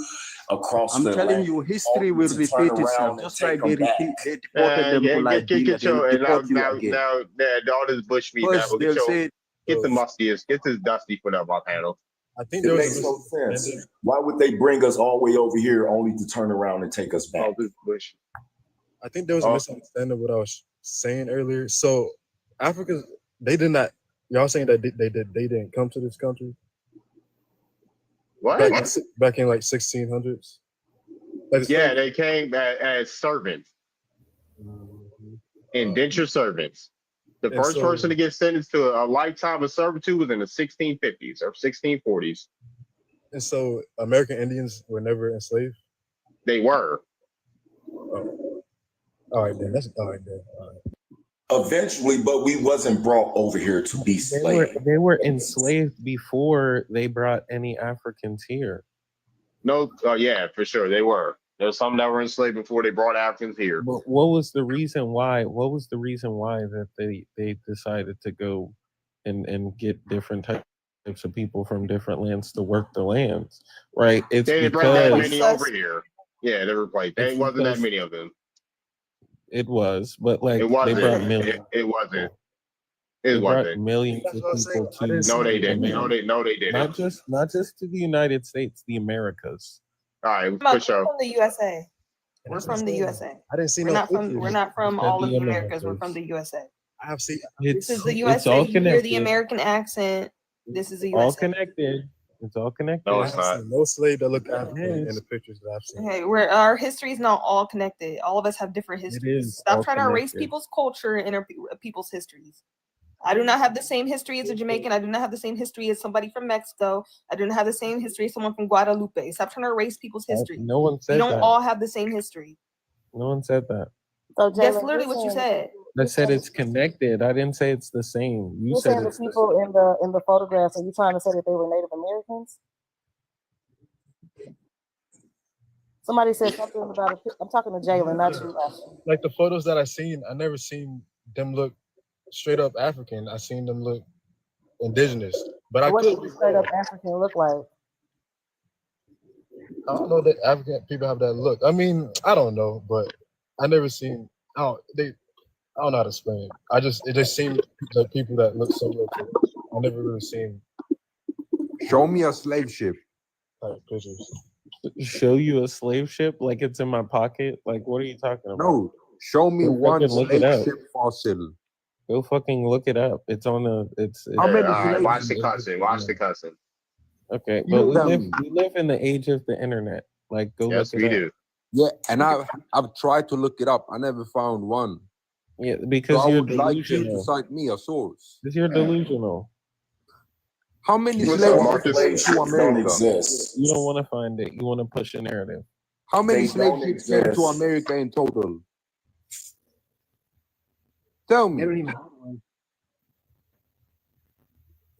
across I'm the telling land you, history will to repeat turn around itself. and Just take like them back? they deported them to Liberia, they'll deport you again. Now, all this bush meat. First, they'll say, Get the mustiest, get this dusty foot up my panel. I think It there was makes no sense. misunderstanding. Why would they bring us all the way over here only to turn around and take us back? Oh, this bush. I think there was a misunderstanding of what I was saying earlier. So Africa, they did not. Y'all saying that they didn't come to this country What? back in like 1600s. Yeah, they came as servants, indentured servants. The And first so- person to get sentenced to a lifetime of servitude was in the 1650s or 1640s. And so American Indians were never enslaved? They were. Oh. All right, then. That's all right, then. All right. Eventually, but we wasn't brought over here to be slaves. They were enslaved before they brought any Africans here. No, yeah, for sure. They were. There's some that were enslaved before they brought Africans here. But what was the reason why? What was the reason why that they decided to go and get different types of people from different lands to work the lands? Right? It's They didn't bring that many over here. Yeah, they were like, there wasn't that many of them. It was, but like It wasn't. they brought millions. It wasn't. They It brought wasn't. millions of people to. No, they didn't. No, they didn't. Not just to the United States, the Americas. All right, We're for sure. from the USA. We're from the USA. I didn't see We're no not from. pictures. We're not from Said all of the the Americas. We're Americas. from the USA. I have seen. This is the It's USA. all You hear the connected. American accent. This is the All USA. connected. It's all connected. No, I it's have not. seen no slave that look African in is. the pictures that I've seen. Okay, our history is not all connected. All of us have different histories. is Stop all trying to erase connected. people's culture and people's histories. I do not have the same history as a Jamaican. I do not have the same history as somebody from Mexico. I do not have the same history as someone from Guadalupe. Stop trying to erase people's history. No one You said don't that. all have the same history. No one said that. So That's Jalen, literally what you said. I said it's connected. I didn't say it's the same. You You're said saying the it's the people in the photographs, are you trying to say that they were Native Americans? Somebody said something about it. I'm talking to Jalen, not you, Ashley. Like the photos that I seen, I never seen them look straight up African. I seen them look indigenous. But I What could does be straight up wrong. African look like? I don't know that African people have that look. I mean, I don't know, but I never seen. I don't know how to explain it. It just seemed like people that look similar to. I never really seen Show me a slave ship. like pictures. Show you a slave ship like it's in my pocket. Like what are you talking about? No, show me Go one fucking look it slave up. ship fossil. Go fucking look it up. It's on the. It's. How Yeah, many all right, slaves watch the did cussing. Watch the cussing. Okay, You but we tell live. me. We live in the age of the internet. Like go Yes, look we it up. do. Yeah, and I've tried to look it up. I never found one. Yeah, So because I you're would like you to delusional. cite me a source. Because you're delusional. How many What's slaves up, were Marcus? sent to Don't America? exist. You don't want to find it. You want to push a narrative. How many They slave don't ships came to exist. America in total? Tell They me, don't even have one.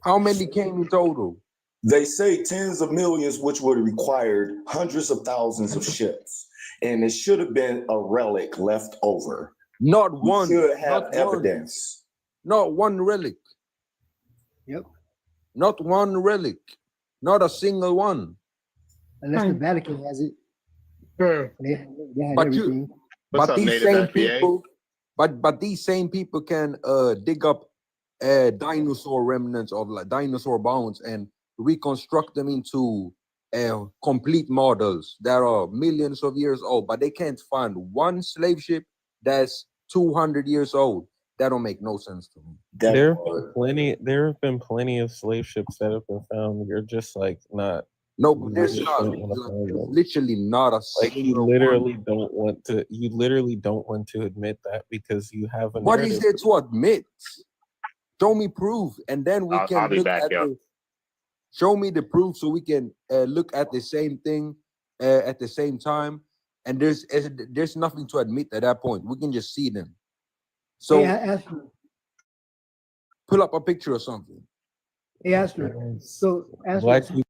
how many came in total? They say tens of millions, which would have required hundreds of thousands of ships. And it should have been a relic left over. Not We one. should have Not one. evidence. Not one relic. Yep. Not one relic. Not a single one. Unless the Vatican has it. They had But everything. What's but up, these Native same FBA? people, but these same people can dig up dinosaur remnants of like dinosaur bones and reconstruct them into complete models that are millions of years old. But they can't find one slave ship that's 200 years old. That don't make no sense to me. There have been plenty of slave ships that have been found. You're just like not. No, but You there's just not. don't wanna find them. Literally not a Like you single literally one. don't want to. You literally don't want to admit that because you have a. What is narrative. there to admit? Show me proof, and then we I'll can be look back, at yo. the. Show me the proof so we can look at the same thing at the same time. And there's nothing to admit at that point. We can just see them. So Hey, Astro. pull up a picture or something. Hey, Astro. So, Black Astro. people,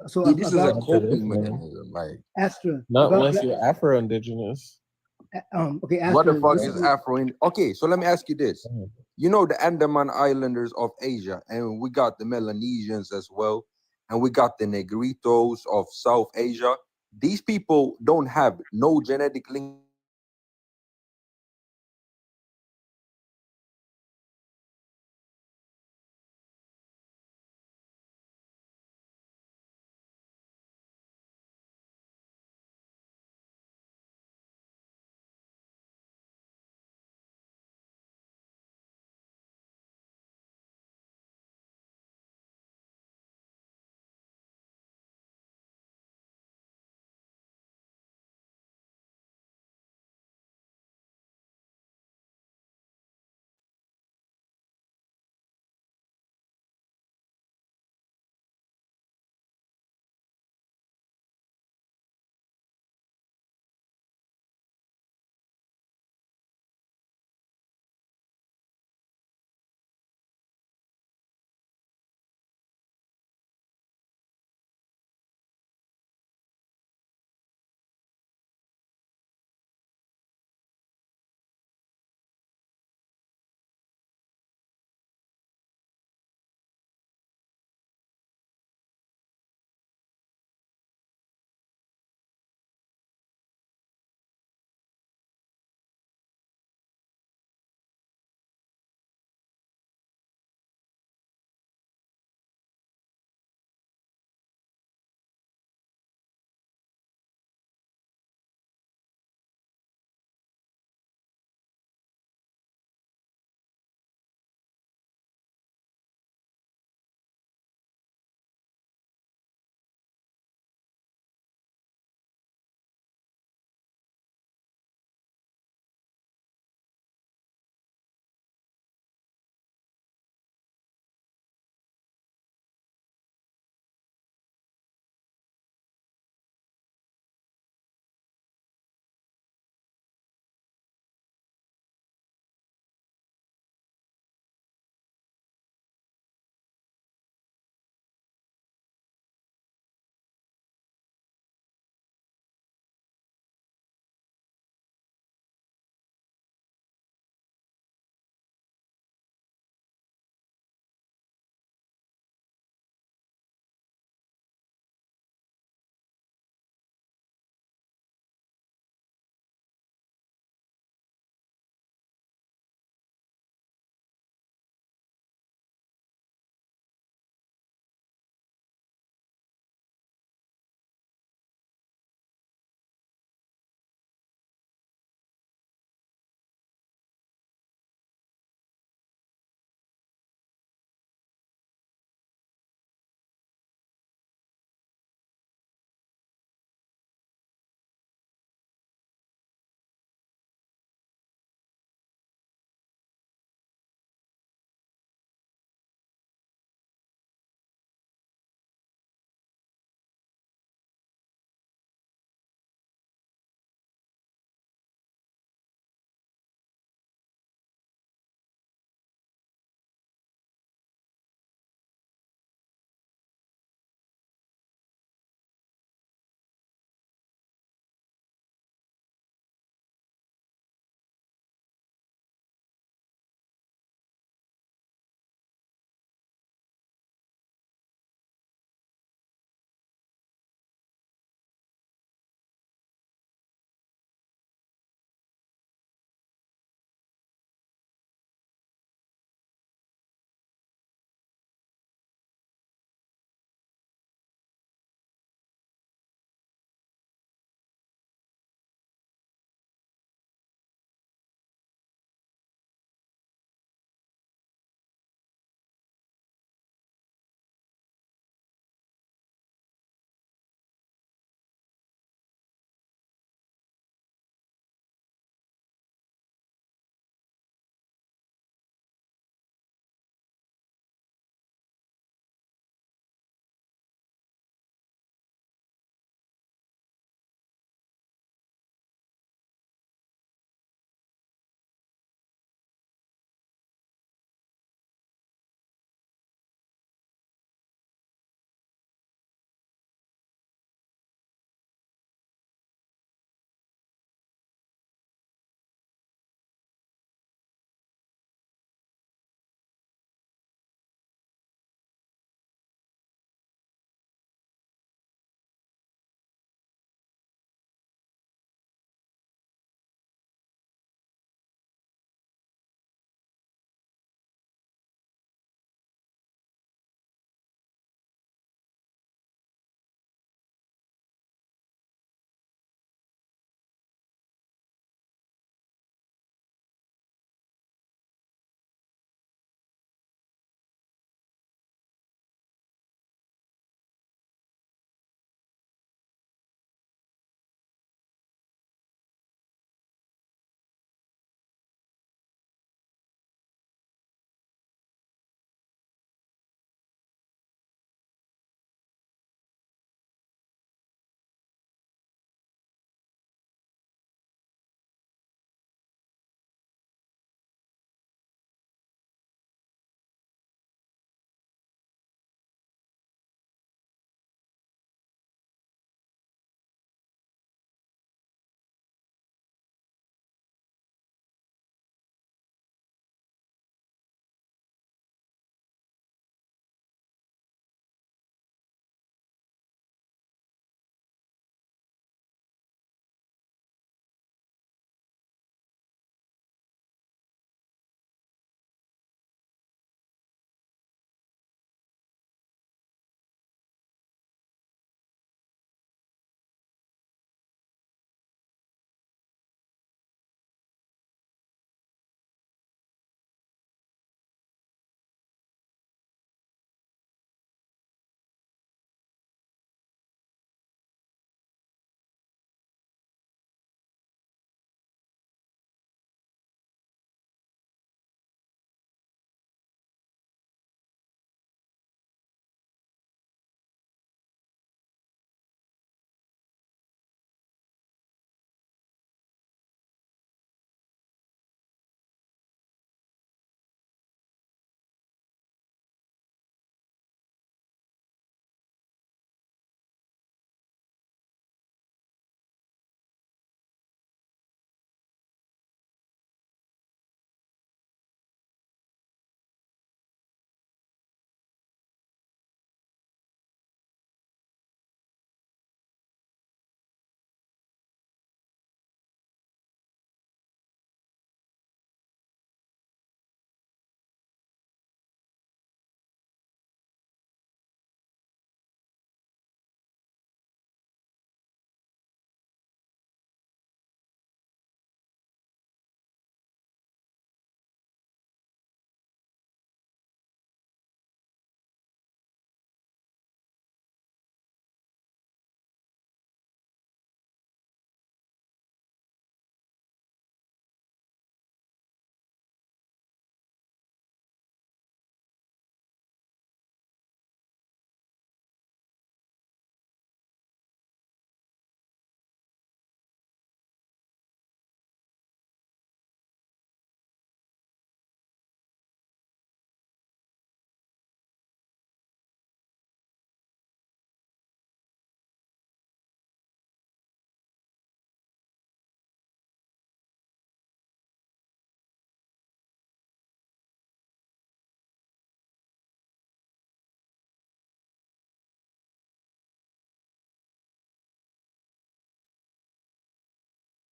So See, this is a about coping man. mechanism. Like, Astro. not About unless you're Afro-Indigenous. okay, Astro. what the fuck this is Afro? Okay, so let me ask you this. You know the Andaman Islanders of Asia, and we got the Melanesians as well, and we got the Negritos of South Asia. These people don't have no genetic link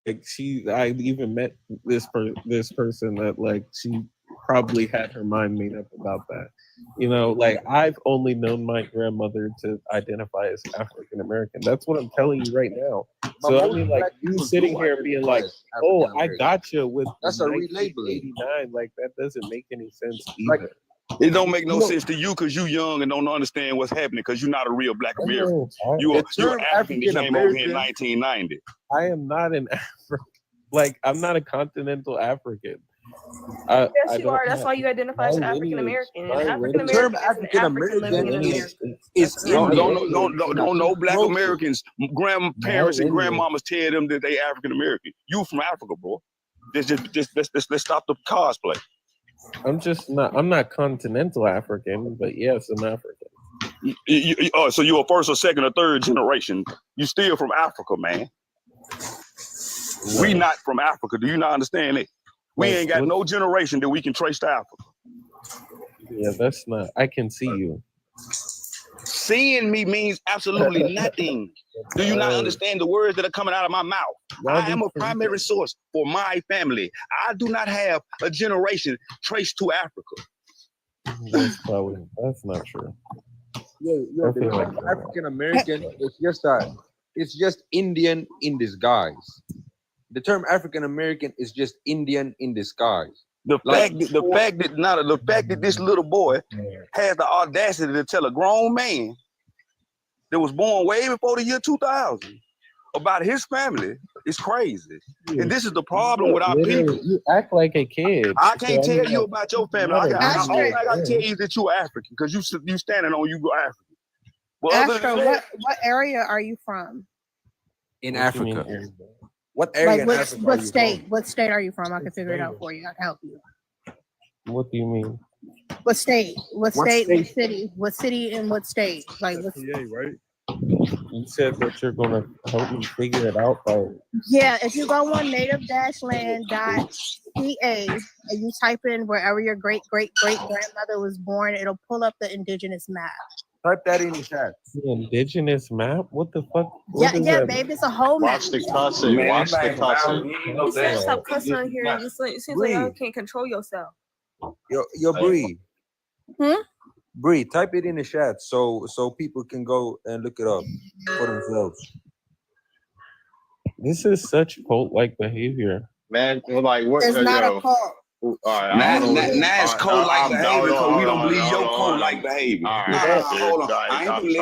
Like I even met this person that like she probably had her mind made up about that. You know, like I've only known my grandmother to identify as African American. That's what I'm telling you right now. So I mean, like you sitting here and being like, "Oh, I got you with that's a relabeling." 1989," like that doesn't make any sense Like, either. It don't make no sense to you because you young and don't understand what's happening because you're not a real Black American. You're African that came over here in 1990. I am not an African. Like I'm not a continental African. Yes, you are. That's why you identify as African American. African American term is an African African living in American America. is Don't know Black Americans, grandparents and lineage. grandmamas tell them that they African American. You from Africa, bro. Let's stop the cosplay. I'm not continental African, but yes, I'm African. So you're a first or second or third generation. You still from Africa, man. No. We not from Africa. Do you not understand it? We ain't got no generation that we can trace to Africa. Yeah, that's not. I can see you. Seeing me means absolutely nothing. Do you not understand the words that are coming out of my mouth? I am a primary source for my family. I do not have a generation traced to Africa. That's not true. The term African American it's just Indian in disguise. The term African American is just Indian in disguise. The fact that this little boy has the audacity to tell a grown man that was born way before the year 2000 about his family is crazy. And this is the problem with our people. You act like a kid. I can't tell you about your family. All I can tell you is that you're African because you standing on you African. Well, Astro, what area are you from? In Africa. What area? Like what state? What state are you from? I can figure it out for you. I can help you. What do you mean? What state? What state? What city? What city and what state? Like what's right? You said that you're gonna help me figure it out by yeah, if you go on native-land.ca and you type in wherever your great-great-great-grandmother was born, it'll pull up the indigenous map. Type that in the chat. The indigenous map? What the fuck? Yeah, babe, it's a whole map. Watch the cussing. Watch the cussing. You said stop cussing on here. It seems like y'all can't control yourself. Yo, Bree. Bree, type it in the chat so people can go and look it up for themselves. This is such cult-like behavior. Man, like what? It's not a cult. Now it's code-like behavior because we don't believe your code-like behavior. All right, Hold on. I'm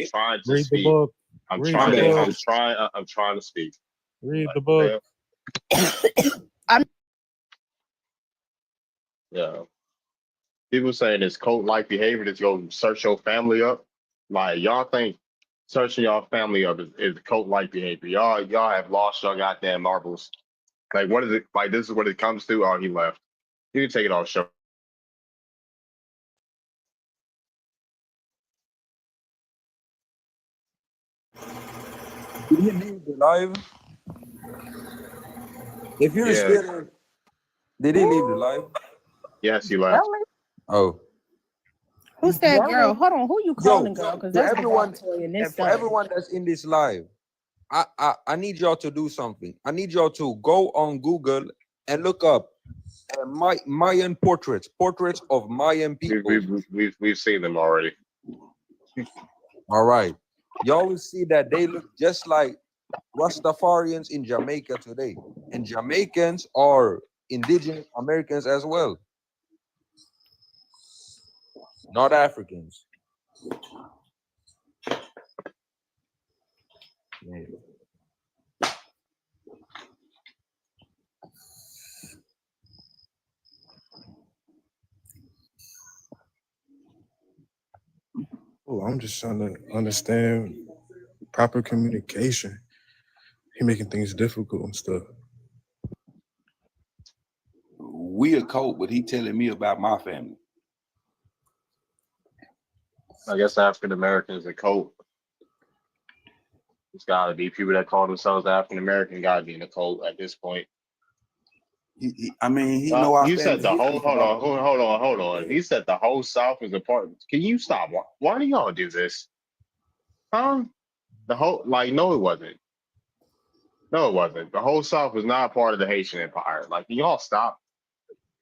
trying to Read speak. the book. I'm trying to speak. Read the book. Yeah. People saying it's cult-like behavior to go search your family up. Like y'all think searching your family up is cult-like behavior. Y'all have lost your goddamn marbles. Like what is it? Like this is what it comes to. Oh, he left. You can take it off show. Did he leave the live? If you're still, did he leave the live? Yes, he left. Oh. Who's that girl? Hold on, who you calling girl? Because that's everyone. for everyone that's in this live, I need y'all to do something. I need y'all to go on Google and look up Mayan portraits of Mayan people. We've seen them already. All right, y'all will see that they look just like Rastafarians in Jamaica today, and Jamaicans are indigenous Americans as well, not Africans. Yeah. Oh, I'm just trying to understand proper communication. He making things difficult and stuff. We a cult, but he telling me about my family. I guess African Americans are cult. It's got to be people that call themselves African American. Got to be in a cult at this point. He know our you said the family. whole. Hold on. He said the whole South is a part. Can you stop? Why do y'all do this? Huh? The whole no, it wasn't. No, it wasn't. The whole South was not part of the Haitian Empire. Like, y'all stop.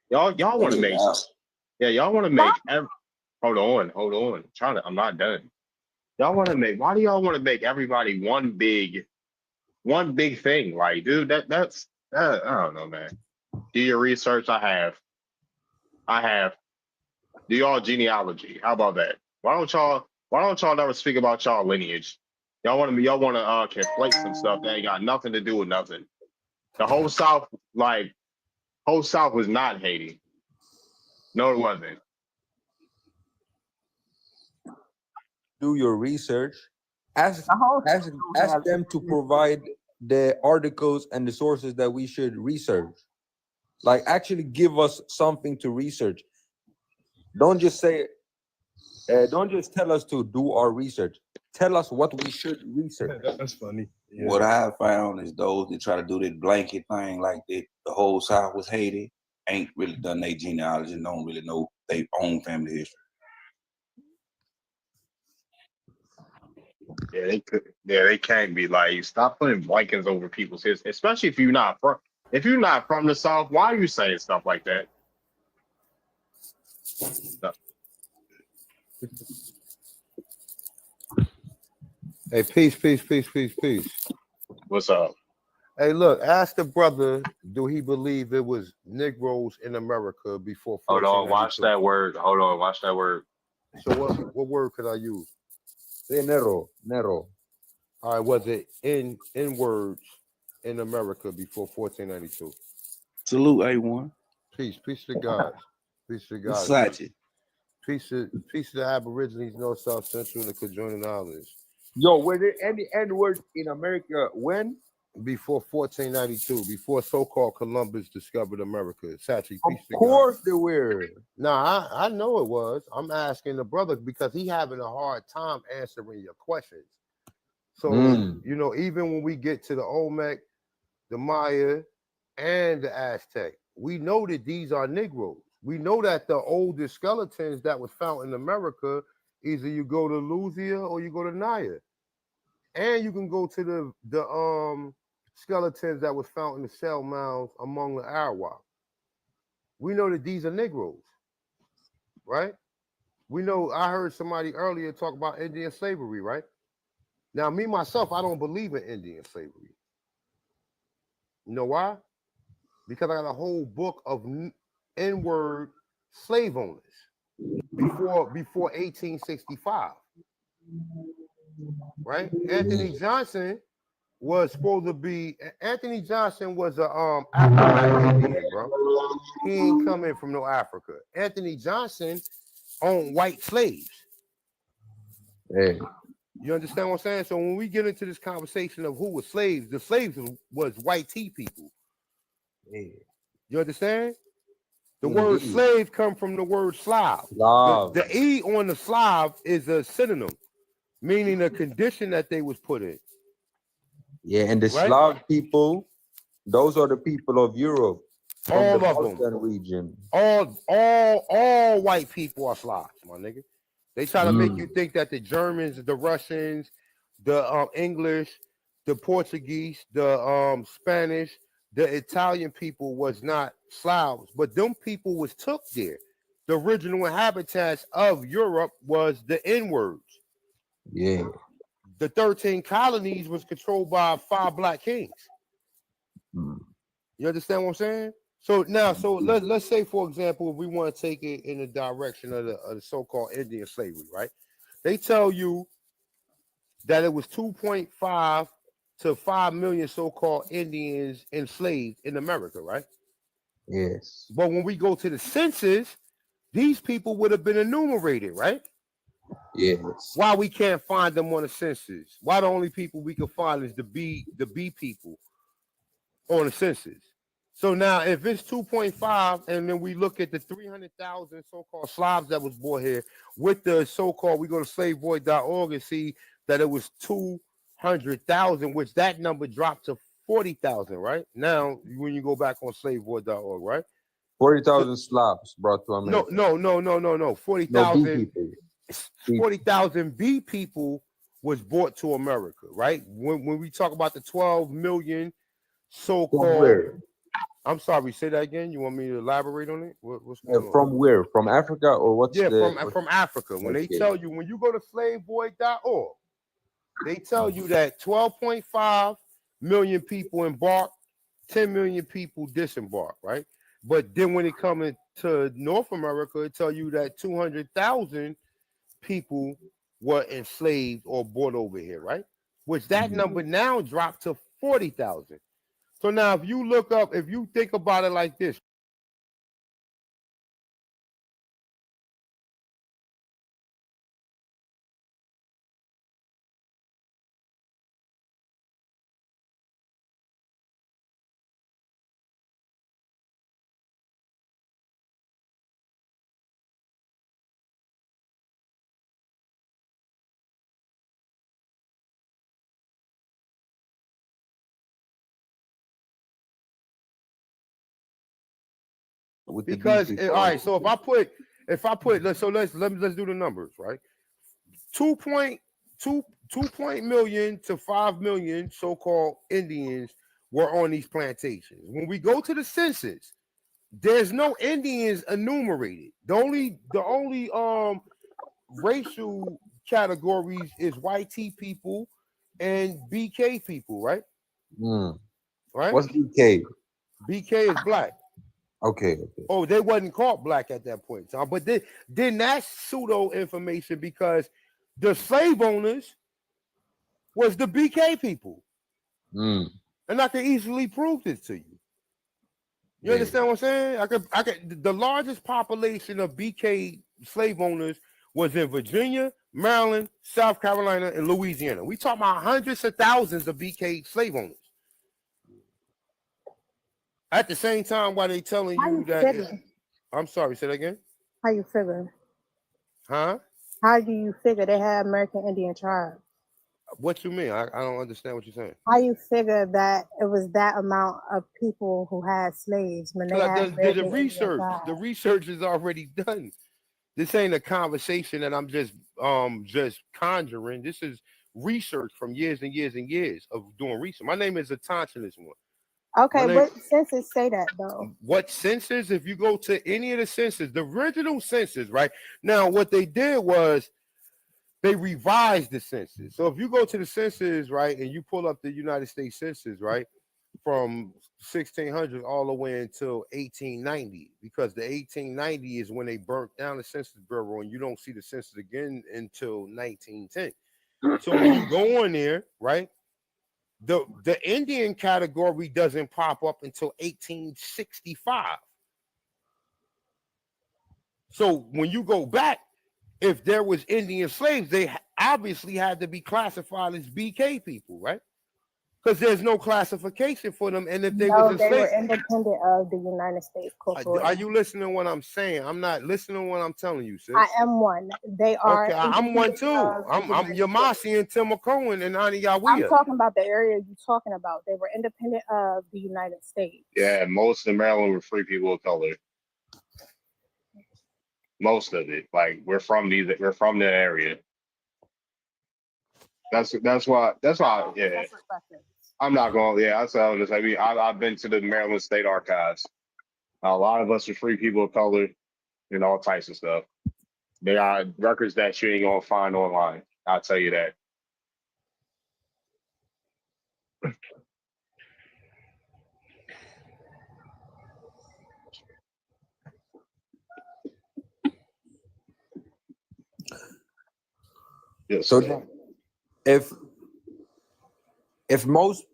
Y'all want to make. Yeah, y'all want to make. Hold on. I'm not done. Y'all want to make. Why do y'all want to make everybody one big thing? Like, dude, that's I don't know, man. Do your research. I have. Do y'all genealogy. How about that? Why don't y'all never speak about y'all lineage? Y'all want to conflate some stuff that ain't got nothing to do with nothing. The whole South was not Haiti. No, it wasn't. Do your research. Ask them to provide the articles and the sources that we should research. Like, actually give us something to research. Don't just say, don't just tell us to do our research. Tell us what we should research. That's funny. Yeah. What I have found is those that try to do this blanket thing, like the whole South was Haiti, ain't really done their genealogy and don't really know their own family history. Yeah, they could. Yeah, they can't be like, stop putting blankets over people's history, especially if you're not from the South. Why are you saying stuff like that? No. Hey, peace. What's up? Hey, look, ask the brother, do he believe it was Negroes in America before 1492? Hold on, watch that word. So what word could I use? Say Nero. All right, was it in words in America before 1492? Salute A1. Peace to God. Peace to God. Sachi. Peace to the Aborigines, North, South, Central, and the conjoining islands. Yo, were there any N-words in America when? Before 1492, before so-called Columbus discovered America. Sachi, Of course there were. Nah, I know it was. I'm asking the brother because he having a hard time answering your questions. So, you know, even when we get to the Olmec, the Maya, and the Aztec, we know that these are Negroes. We know that the oldest skeletons that was found in America, either you go to Louisiana or you go to Naya. And you can go to the skeletons that was found in the shell mounds among the Arawak. We know that these are Negroes, right? We know, I heard somebody earlier talk about Indian slavery, right? Now, me, myself, I don't believe in Indian slavery. You know why? Because I got a whole book of N-word slave owners before 1865, right? Anthony Johnson was supposed to be, Anthony Johnson was a African Indian, bro. He ain't coming from no Africa. Anthony Johnson owned white slaves. Hey. You understand what I'm saying? So when we get into this conversation of who was slaves, the slaves was white tea people. Yeah. You understand? The word slave come from the word Slav. The E on the Slav is a synonym, meaning a condition that they was put in. Yeah, and the Slav people, those are the people of Europe, from all the of Balkan them region. All white people are Slavs, my nigga. They try to make you think that the Germans, the Russians, the English, the Portuguese, the Spanish, the Italian people was not Slavs, but them people was took there. The original habitats of Europe was the N-words. Yeah. The 13 colonies was controlled by 5 black kings. You understand what I'm saying? So now, let's say, for example, if we want to take it in the direction of the so-called Indian slavery, right? They tell you that it was 2.5 to 5 million so-called Indians enslaved in America, right? Yes. But when we go to the census, these people would have been enumerated, right? Yes. Why we can't find them on the census? Why the only people we can find is the B people on the census? So now, if it's 2.5, and then we look at the 300,000 so-called Slavs that was born here, with the so-called, we go to slavevoid.org and see that it was 200,000, which that number dropped to 40,000, right? Now, when you go back on slavevoid.org, right? 40,000 Slavs brought to America. No. 40,000 B people was brought to America, right? When we talk about the 12 million so-called. I'm sorry. Say that again. You want me to elaborate on it? What's going on? From where? From Africa or what's Yeah, the? from Africa. When they tell you, when you go to slaveboy.org, they tell you that 12.5 million people embarked, 10 million people disembarked, right? But then when it comes to North America, it tell you that 200,000 people were enslaved or brought over here, right? Which that number now dropped to 40,000. So now if you look up, if you think about it like this, because all right, so if I put let's do the numbers, right? 2.2 million to 5 million so-called Indians were on these plantations. When we go to the census, there's no Indians enumerated. The only racial categories is white T people and BK people, right? Right? What's BK? BK is black. Okay. Oh, they wasn't called black at that point in time, but then that's pseudo information because the slave owners was the BK people, and I can easily prove this to you. You understand what I'm saying? I could. The largest population of BK slave owners was in Virginia, Maryland, South Carolina, and Louisiana. We talk about hundreds of thousands of BK slave owners. At the same time, while they telling you that, I'm sorry, say that again. How you figure? Huh? How do you figure they had American Indian tribes? What you mean? I don't understand what you're saying. How you figure that it was that amount of people who had slaves when they had The research? The research is already done. This ain't a conversation that I'm just conjuring. This is research from years and years and years of doing research. My name is Atanchinus one. Okay, what census say that though? What census? If you go to any of the census, the original census, right? Now, what they did was they revised the census. So if you go to the census, right, and you pull up the United States Census, right, from 1600 all the way until 1890, because the 1890 is when they burnt down the Census Bureau, and you don't see the census again until 1910. So when you go on there, right, the Indian category doesn't pop up until 1865. So when you go back, if there was Indian slaves, they obviously had to be classified as BK people, right? Because there's no classification for them. And if they was they were enslaved, independent of the United States Corporation. are you listening to what I'm saying? I'm not listening to what I'm telling you, sis. I am one. They are. Okay, I'm one too. I'm Yamasi and Timakoan and Ani Yawia. I'm talking about the area you're talking about. They were independent of the United States. Yeah, most of Maryland were free people of color. Most of it, like we're from that area. That's why. Yeah, I'm not going. Yeah, that's what I was. I mean, I've been to the Maryland State Archives. A lot of us are free people of color and all types of stuff. There are records that you ain't gonna find online. I'll tell you that. Yes. So if most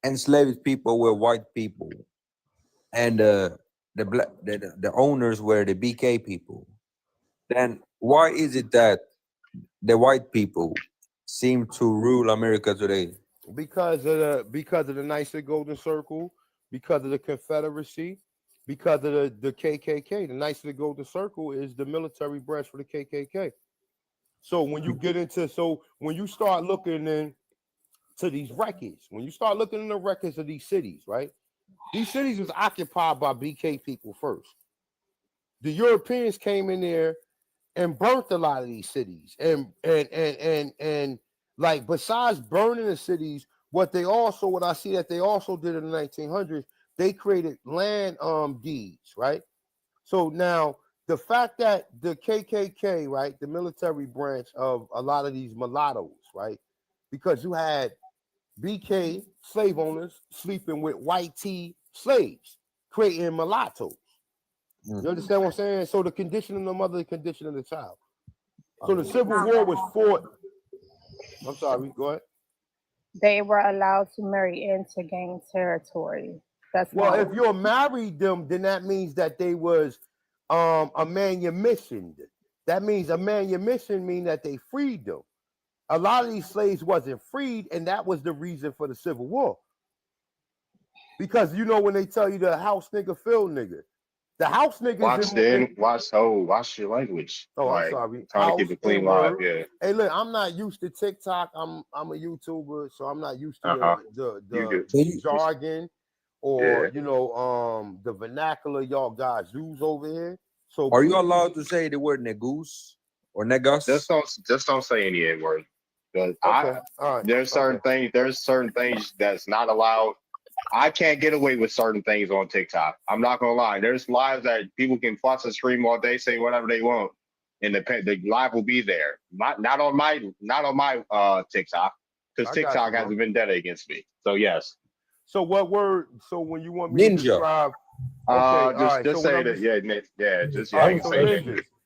enslaved people were white people and the owners were the BK people, then why is it that the white people seem to rule America today? Because of the nicer golden circle, because of the Confederacy, because of the KKK. The nicer the golden circle is the military branch for the KKK. So when you get into, when you start looking into these records, when you start looking in the records of these cities, right? These cities was occupied by BK people first. The Europeans came in there and burnt a lot of these cities, and like besides burning the cities, what I see that they also did in the 1900s, they created land deeds, right? So now the fact that the KKK, right, the military branch of a lot of these mulattoes, right, because you had BK slave owners sleeping with white T slaves, creating mulattoes. You understand what I'm saying? So the condition of the mother, the condition of the child. So the Civil War was fought. I'm sorry, go ahead. They were allowed to marry in to gain territory. That's well, why. if you're married them, then that means that they was a manumission. That means a manumission mean that they freed them. A lot of these slaves wasn't freed, and that was the reason for the Civil War. Because you know when they tell you the house nigga, field nigga, the house niggas. Watch your language. Oh, like, I'm sorry. Trying House to keep it clean and live. word. Yeah. Hey, look, I'm not used to TikTok. I'm a YouTuber, so I'm not used to the jargon or the vernacular y'all guys use over here. So are you allowed to say the word negus or negas? Just don't say any N word. Okay. There's certain things that's not allowed. I can't get away with certain things on TikTok. I'm not gonna lie. There's lives that people can fuss and scream all day, say whatever they want, and the live will be there. Not on my TikTok, because TikTok has a vendetta against me. So yes. So what word? So when you want me to describe, just say that.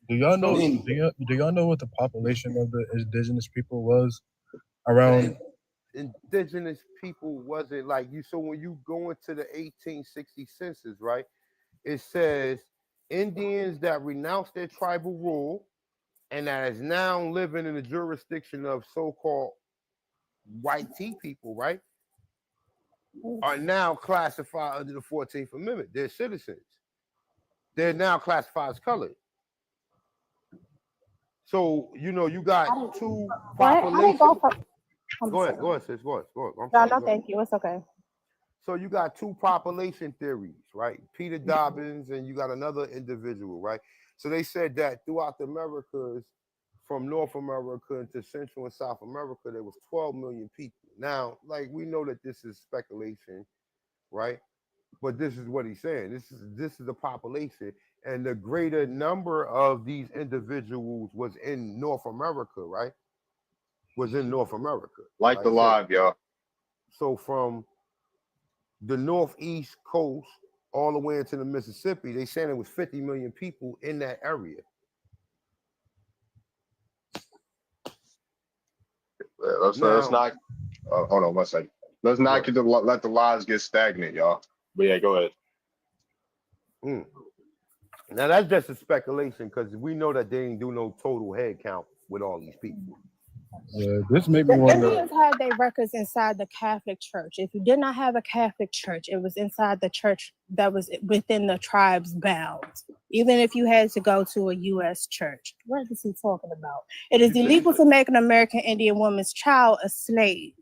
Do y'all know? Do y'all know what the population of the indigenous people was around? Indigenous people wasn't like you. So when you go into the 1860 census, right, it says Indians that renounced their tribal rule and that is now living in the jurisdiction of so-called white tea people, right, are now classified under the 14th Amendment. They're citizens. They're now classified as colored. So you got two populations. Go ahead, sis. Go ahead. No, thank you. It's okay. So you got two population theories, right? Peter Dobbins and you got another individual, right? So they said that throughout the Americas, from North America into Central and South America, there was 12 million people. Now, like we know that this is speculation, right? But this is what he's saying. This is the population, and the greater number of these individuals was in North America, right? Was in North America. Like the live, y'all. So from the northeast coast all the way into the Mississippi, they saying it was 50 million people in that area. Let's not. Hold on one second. Let's not let the lies get stagnant, y'all. But yeah, go ahead. Now that's just a speculation because we know that they ain't do no total head count with all these people. Yeah, this made The me wonder. Indians had their records inside the Catholic Church. If you did not have a Catholic church, it was inside the church that was within the tribe's bounds. Even if you had to go to a U.S. church. What is he talking about? It is illegal to make an American Indian woman's child a slave,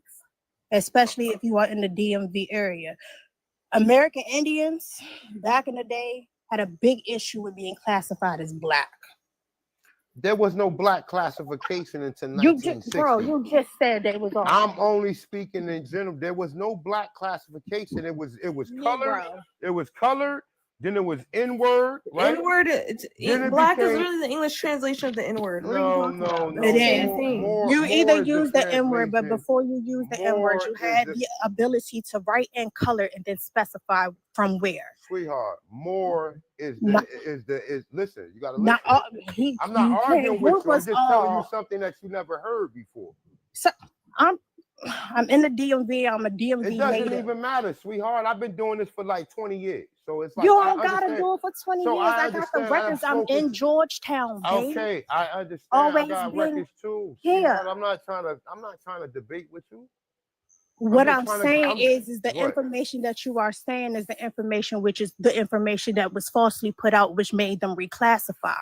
especially if you are in the DMV area. American Indians, back in the day, had a big issue with being classified as Black. There was no Black classification until 1960. You just said they was all. I'm only speaking in general. There was no Black classification. It was colored. It was colored. Then it was N-word, right? N-word. Black is really the English translation of the N-word. No. It is. You either use the N-word, but before you use the N-word, you had the ability to write in color and then specify from where. Sweetheart, more is listen, you gotta listen. I'm not you arguing with you. I'm us just telling you something that you never heard before. So I'm in the DMV. I'm a DMV It doesn't native. even matter, sweetheart. I've been doing this for like 20 years. So it's like You don't gotta do it for 20 years. I got the records. I'm in Georgetown, baby. Okay, I understand. Always I got been records too. here. I'm not trying to debate with you. What I'm saying is the information that you are saying is the information which is the information that was falsely put out, which made them reclassify.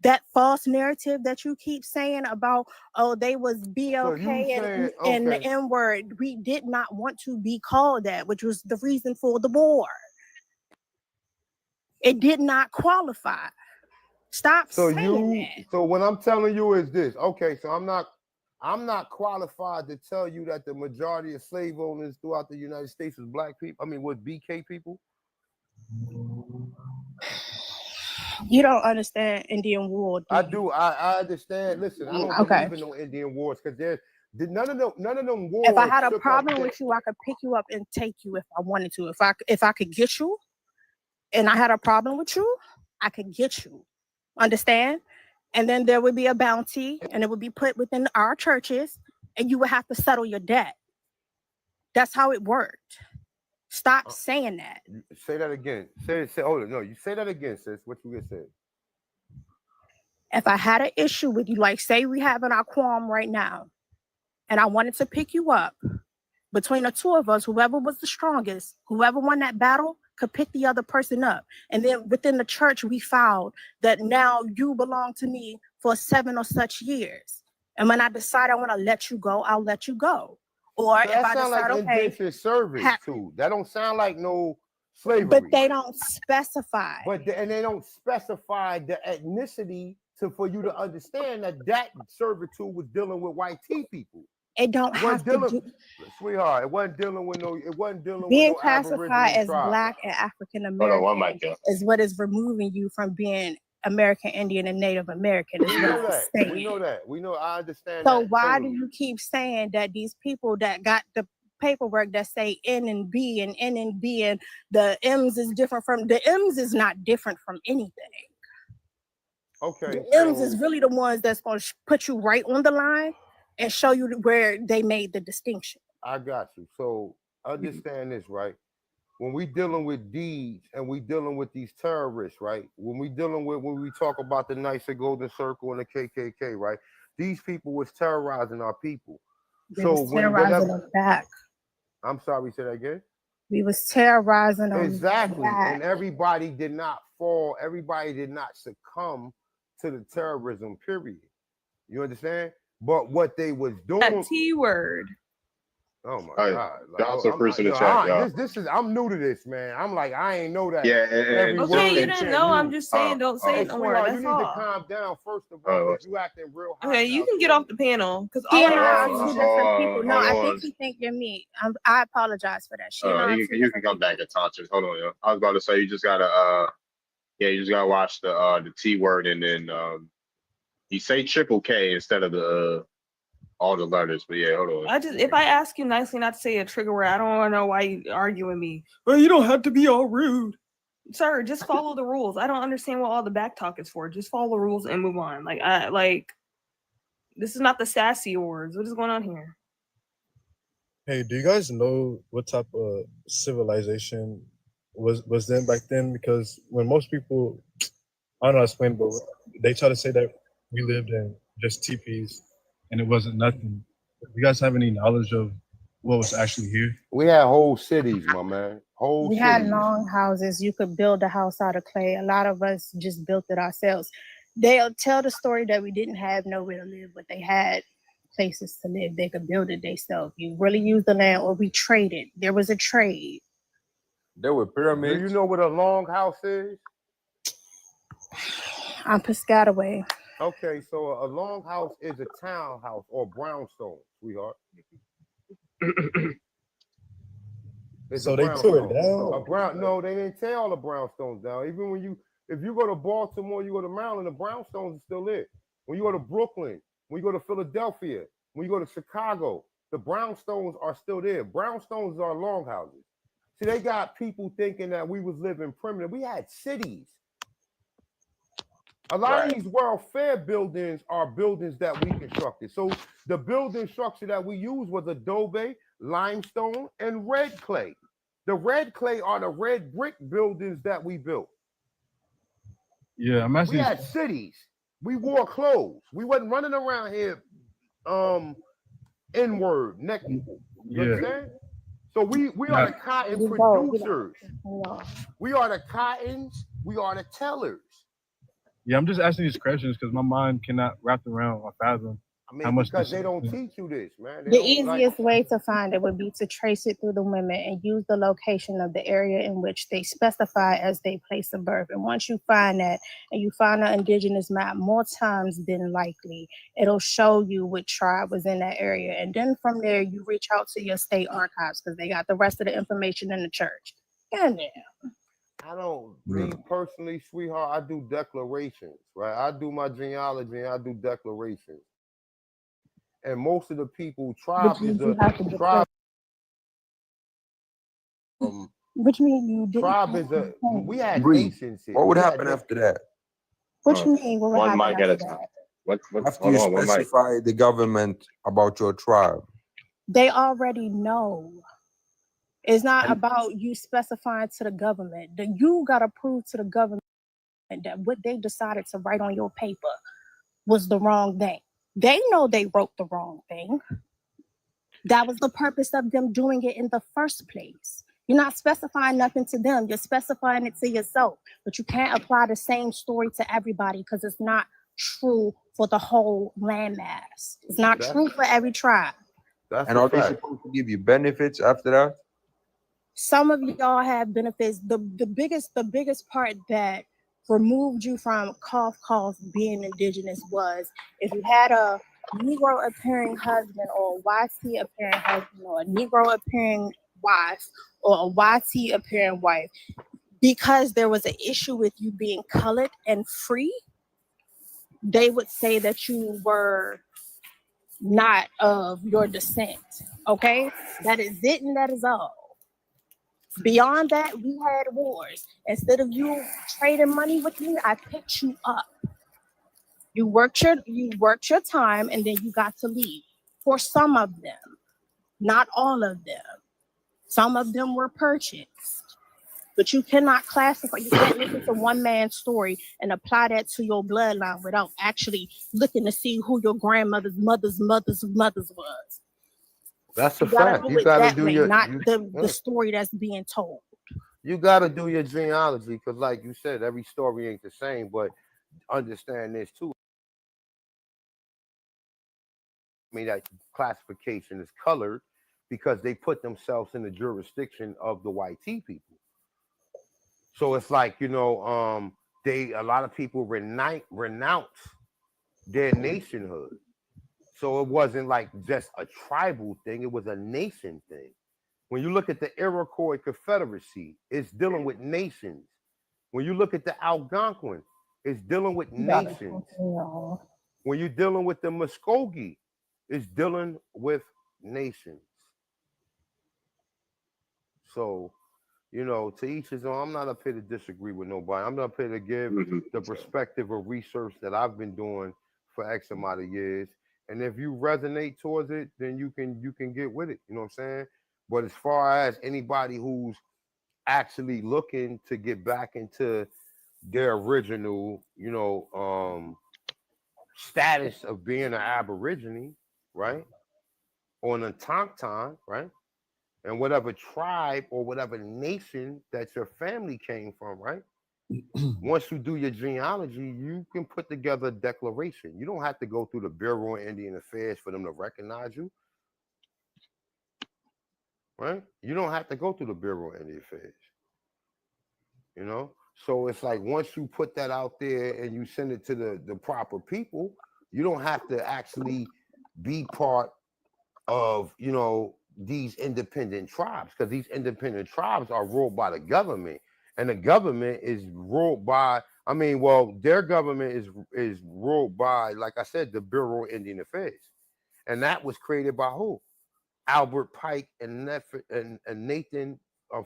That false narrative that you keep saying about, they was BLK and the N-word, we did not want to be called that, which was the reason for the war. It did not qualify. Stop saying that. So what I'm telling you is this. Okay, so I'm not I'm not qualified to tell you that the majority of slave owners throughout the United States was black people. I mean, was BK people. You don't understand Indian war. I do. I understand. Listen, I don't believe in no Indian wars because none of them wars. If I had a problem with you, I could pick you up and take you if I wanted to. If I could get you, and I had a problem with you, I could get you. Understand? And then there would be a bounty, and it would be put within our churches, and you would have to settle your debt. That's how it worked. Stop saying that. Say that again. Say. Hold on. No, you say that again, sis. What you just said. If I had an issue with you, like say we having our qualm right now, and I wanted to pick you up, between the two of us, whoever was the strongest, whoever won that battle could pick the other person up. And then within the church, we found that now you belong to me for 7 or such years. And when I decide I want to let you go, I'll let you go. Or So if I sound decide, like okay, indentured service too. That don't sound like no slavery. but they don't specify. And they don't specify the ethnicity for you to understand that servitude was dealing with white tea people. It don't have to do. Sweetheart, it wasn't dealing with no. It wasn't dealing Being with no classified as tribe. Black and African American is what is removing you from being American Indian and Native American. We know that. We know that. We know. I understand. So that why totally. do you keep saying that these people that got the paperwork that say N and B and N and B and the M's is different from the M's is not different from anything. Okay. The M's is really the ones that's going to put you right on the line and show you where they made the distinction. I got you. So understand this, right? When we dealing with deeds and we dealing with these terrorists, right? When we talk about the Knights of Golden Circle and the KKK, right? These people was terrorizing our people. They was terrorizing them back. I'm sorry, say that again. We was terrorizing them exactly, back. and everybody did not fall. Everybody did not succumb to the terrorism. Period. You understand? But what they was doing. That T word. Oh my God! Also, first in the chat, y'all. This is. I'm new to this, man. I'm like, I ain't know that. Yeah. Okay, you didn't know. I'm just saying, don't say it no more. You That's need to all. calm down first of all. You acting real hot. Okay, you can get off the panel because She all and I are of two different people. No, I think you think you're me. I apologize for that. She and I are two you can come back and talk to us. Hold on, yo. I was about to say you just gotta watch the T word and then you say triple K instead of the all the letters. But yeah, hold on. if I ask you nicely not to say a trigger word, I don't want to know why you argue with me. Well, you don't have to be all rude. Sir, just follow the rules. I don't understand what all the back talk is for. Just follow the rules and move on. This is not the sassy awards. What is going on here? Hey, do you guys know what type of civilization was then back then? Because when most people, I don't know how to explain, but they try to say that we lived in just teepees and it wasn't nothing. Do you guys have any knowledge of what was actually here? We had whole cities, my man. We had long houses. You could build a house out of clay. A lot of us just built it ourselves. They'll tell the story that we didn't have nowhere to live, but they had places to live. They could build it themselves. You really use the land, or we traded. There was a trade. There were pyramids. Do you know what a long house is? I'm Piscataway. Okay, so a long house is a townhouse or brownstone, sweetheart. So they tore it down? No, they didn't tear all the brownstones down. Even if you go to Baltimore, you go to Maryland, the brownstones are still there. When you go to Brooklyn, when you go to Philadelphia, when you go to Chicago, the brownstones are still there. Brownstones are longhouses. See, they got people thinking that we was living primitive. We had cities. A lot of these World Fair buildings are buildings that we constructed. So the building structure that we used was adobe, limestone, and red clay. The red clay are the red brick buildings that we built. Yeah, I'm asking. We had cities. We wore clothes. We wasn't running around here inward, naked. You understand? So we are the cotton producers. We are the cottons. We are the tellers. Yeah, I'm just asking these questions because my mind cannot wrap around or fathom I mean, because they don't teach you this, man. They The don't, like, easiest way to find it would be to trace it through the women and use the location of the area in which they specify as their place of birth. And once you find that and you find an indigenous map, more times than likely, it'll show you what tribe was in that area. And then from there, you reach out to your state archives because they got the rest of the information in the church. And I don't, me personally, sweetheart, I do declarations, right? I do my genealogy and I do declarations. And most of the people, tribe is a tribe. Which means you didn't. Tribe is a, we had Breathe. nations here. What would We happen had, after that? What you mean? What would One happen mic at a after time. that? After you specify the government about your tribe. They already know. It's not about you specifying to the government. That you got to prove to the government that what they decided to write on your paper was the wrong thing. They know they wrote the wrong thing. That was the purpose of them doing it in the first place. You're not specifying nothing to them. You're specifying it to yourself. But you can't apply the same story to everybody because it's not true for the whole landmass. It's not true for every tribe. And are they supposed to give you benefits after that? Some of y'all have benefits. The biggest part that removed you from cough calls being indigenous was if you had a Negro appearing husband or a YT appearing husband or a Negro appearing wife or a YT appearing wife, because there was an issue with you being colored and free, they would say that you were not of your descent. Okay, that is it, and that is all. Beyond that, we had wars. Instead of you trading money with me, I picked you up. You worked your time, and then you got to leave. For some of them, not all of them. Some of them were purchased. But you cannot classify, you can't listen to one man's story and apply that to your bloodline without actually looking to see who your grandmother's mother's was. that's a You gotta fact. do You it gotta that do way, your, not the story that's being told. you gotta do your genealogy because, like you said, every story ain't the same. But understand this too. I mean, that classification is colored because they put themselves in the jurisdiction of the white people. So it's like, you know, a lot of people renounce their nationhood. So it wasn't like just a tribal thing, it was a nation thing. When you look at the Iroquois Confederacy, it's dealing with nations. When you look at the Algonquin, it's dealing with nations. When you're dealing with the Muskogee, it's dealing with nations. So, you know, to each his own. I'm not up here to disagree with nobody. I'm up here to give the perspective of research that I've been doing for X amount of years. And if you resonate towards it, then you can get with it. You know what I'm saying? But as far as anybody who's actually looking to get back into their original, you know, status of being an Aborigine, right? Or an Autochton, right? And whatever tribe or whatever nation that your family came from, right? Once you do your genealogy, you can put together a declaration. You don't have to go through the Bureau of Indian Affairs for them to recognize you, right? You don't have to go through the Bureau of Indian Affairs, you know? So it's like once you put that out there and you send it to the proper people, you don't have to actually be part of, you know, these independent tribes, because these independent tribes are ruled by the government, and the government is ruled by, I mean, well, their government is ruled by, like I said, the Bureau of Indian Affairs, and that was created by who? Albert Pike and Nathan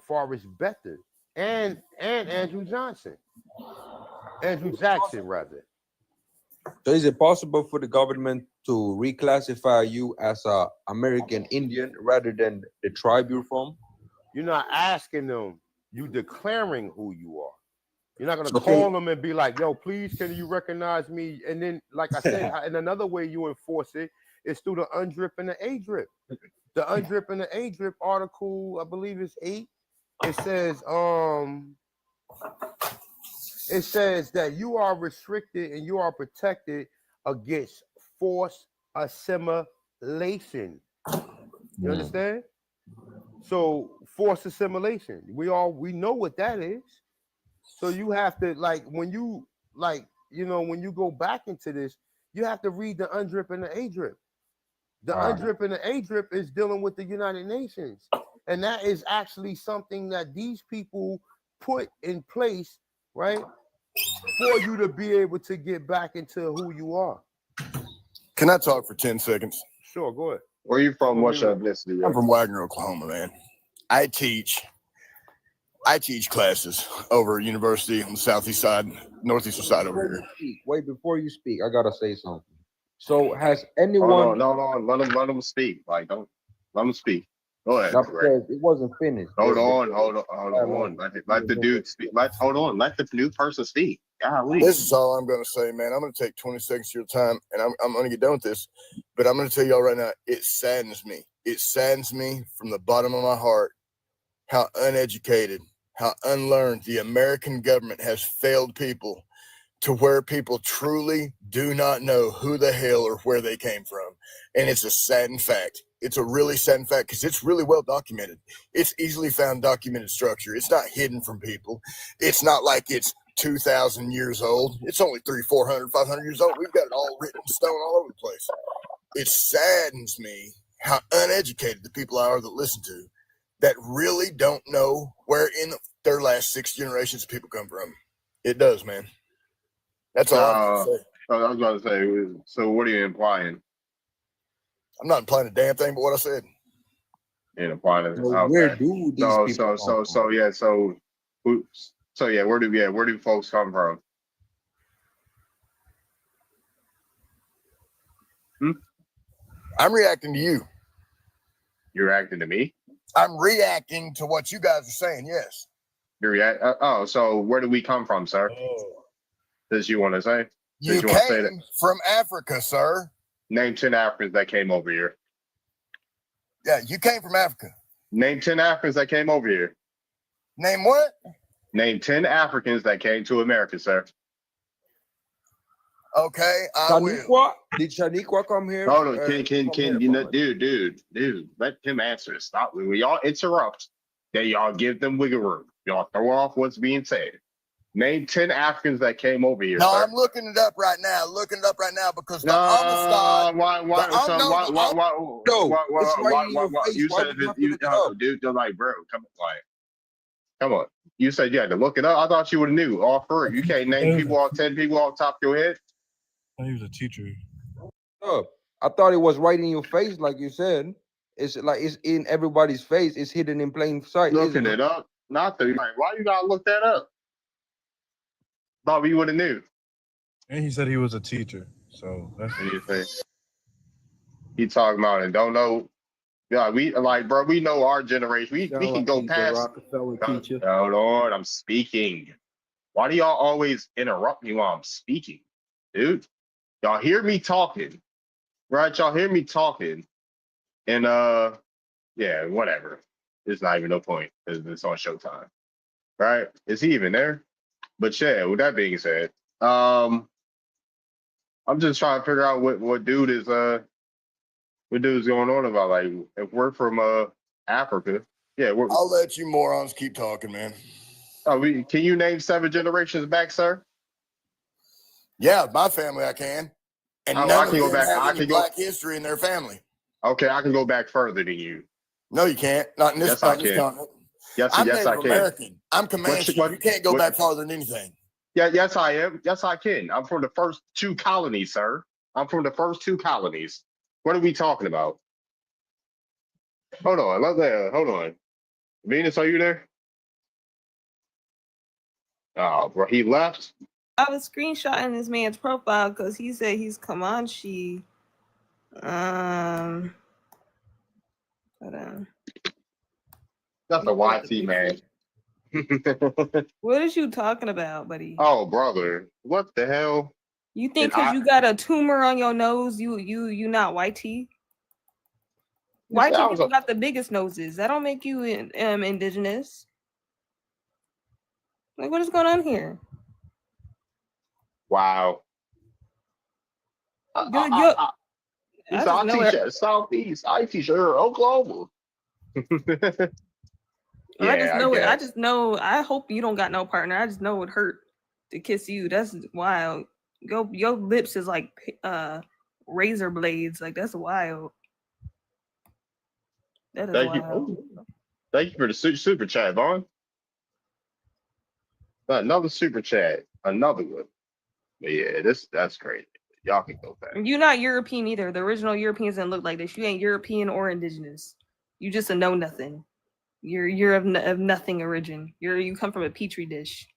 Forrest Better and Andrew Jackson rather. So is it possible for the government to reclassify you as a American Indian rather than the tribe you're from? You're not asking them, you declaring who you are. You're not gonna call them and be like, yo, please, can you recognize me? And then, like I said, and another way you enforce it is through the UNDRIP and the ADRIP. The UNDRIP and the ADRIP article, I believe it's 8. It says that you are restricted and you are protected against forced assimilation. You understand? So forced assimilation. We know what that is. So you have to when you when you go back into this, you have to read the UNDRIP and the ADRIP. The UNDRIP and the ADRIP is dealing with the United Nations. And that is actually something that these people put in place, right? For you to be able to get back into who you are. Can I talk for 10 seconds? Sure, go ahead. Where are you from? What's your ethnicity? I'm from Wagner, Oklahoma, man. I teach classes over at university on the southeast side, northeastern side over here. Wait, before you speak, I gotta say something. So has anyone? No, let them speak. Like, don't let them speak. Go ahead. Because it wasn't finished. Hold on. Let the dude speak. Let the new person speak. Golly. This is all I'm going to say, man. I'm going to take 20 seconds of your time, and I'm going to get done with this. But I'm going to tell y'all right now, it saddens me. It saddens me from the bottom of my heart how uneducated, how unlearned the American government has failed people to where people truly do not know who the hell or where they came from. And it's a saddened fact. It's a really saddened fact because it's really well documented. It's easily found documented structure. It's not hidden from people. It's not like it's 2,000 years old. It's only 300, 400, 500 years old. We've got it all written in stone all over the place. It saddens me how uneducated the people are that listen to that really don't know where in their last 6 generations of people come from. It does, man. That's all I was going to say. I was going to say, so what are you implying? I'm not implying a damn thing but what I said. And implying it. So where do these people come from? Where do folks come from? I'm reacting to you. You're reacting to me? I'm reacting to what you guys are saying, yes. So where do we come from, sir? Does you want to say? You came from Africa, sir. Name 10 Africans that came over here. Yeah, you came from Africa. Name 10 Africans that came over here. Name what? Name 10 Africans that came to America, sir. Okay, I will. Did Shaniqua come here? No, dude, let him answer. Stop. When y'all interrupt, then y'all give them wiggle room. Y'all throw off what's being said. Name 10 Africans that came over here. No, sir. I'm looking it up right now. Because the dude, they're like, bro, come on. You said you had to look it up. I thought you would have knew all for it. You can't name 10 people off the top of your head. He was a teacher. Oh, I thought it was right in your face, like you said. It's like it's in everybody's face. It's hidden in plain sight. Looking it up. Why you gotta look that up? Thought we would have knew. And he said he was a teacher. So that's what you think. He talking about and don't know. Yeah, we know our generation. We can go past. Hold on, I'm speaking. Why do y'all always interrupt me while I'm speaking, dude? Y'all hear me talking, right? Y'all hear me talking, and yeah, whatever. There's not even no point because it's on Showtime, right? Is he even there? But yeah, with that being said, I'm just trying to figure out what dude is going on about. Like, if we're from Africa, yeah, I'll let you morons keep talking, man. Can you name 7 generations back, sir? Yeah, my family I can. And none of them have any black history in their family. Okay, I can go back further than you. No, you can't. Not in this continent. Yes, I'm I can. American. I'm Comanche. You can't go back farther than anything. Yeah, yes, I am. Yes, I can. I'm from the first 2 colonies, sir. I'm from the first 2 colonies. What are we talking about? Hold on. Venus, are you there? Oh, bro, he left. I was screenshotting this man's profile because he said he's Comanche. Hold on. That's a YT man. What is you talking about, buddy? Oh, brother, what the hell? You think because you got a tumor on your nose, you not YT? YT people got the biggest noses. That don't make you indigenous. Like, what is going on here? Wow. He said, I teach at Southeast. I teach at Oklahoma. I just know it. I guess. just know. I hope you don't got no partner. I just know it hurt to kiss you. That's wild. Your lips is like razor blades. Like that's wild. That is Thank you. wild. Thank you for the super chat, Vaughn. Another super chat. Another one. But yeah, that's crazy. Y'all can go back. You're not European either. The original Europeans didn't look like this. You ain't European or indigenous. You just a know nothing. You're of nothing origin. You come from a petri dish.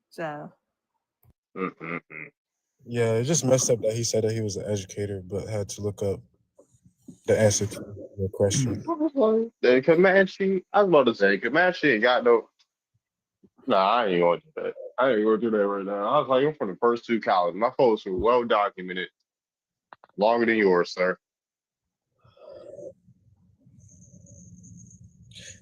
So. Yeah, it's just messed up that he said that he was an educator, but had to look up the answer to the question. The Comanche. I was about to say Comanche ain't got no. Nah, I ain't going to do that. I ain't going to do that right now. I was like, I'm from the first two colonies. My folks were well documented, longer than yours, sir.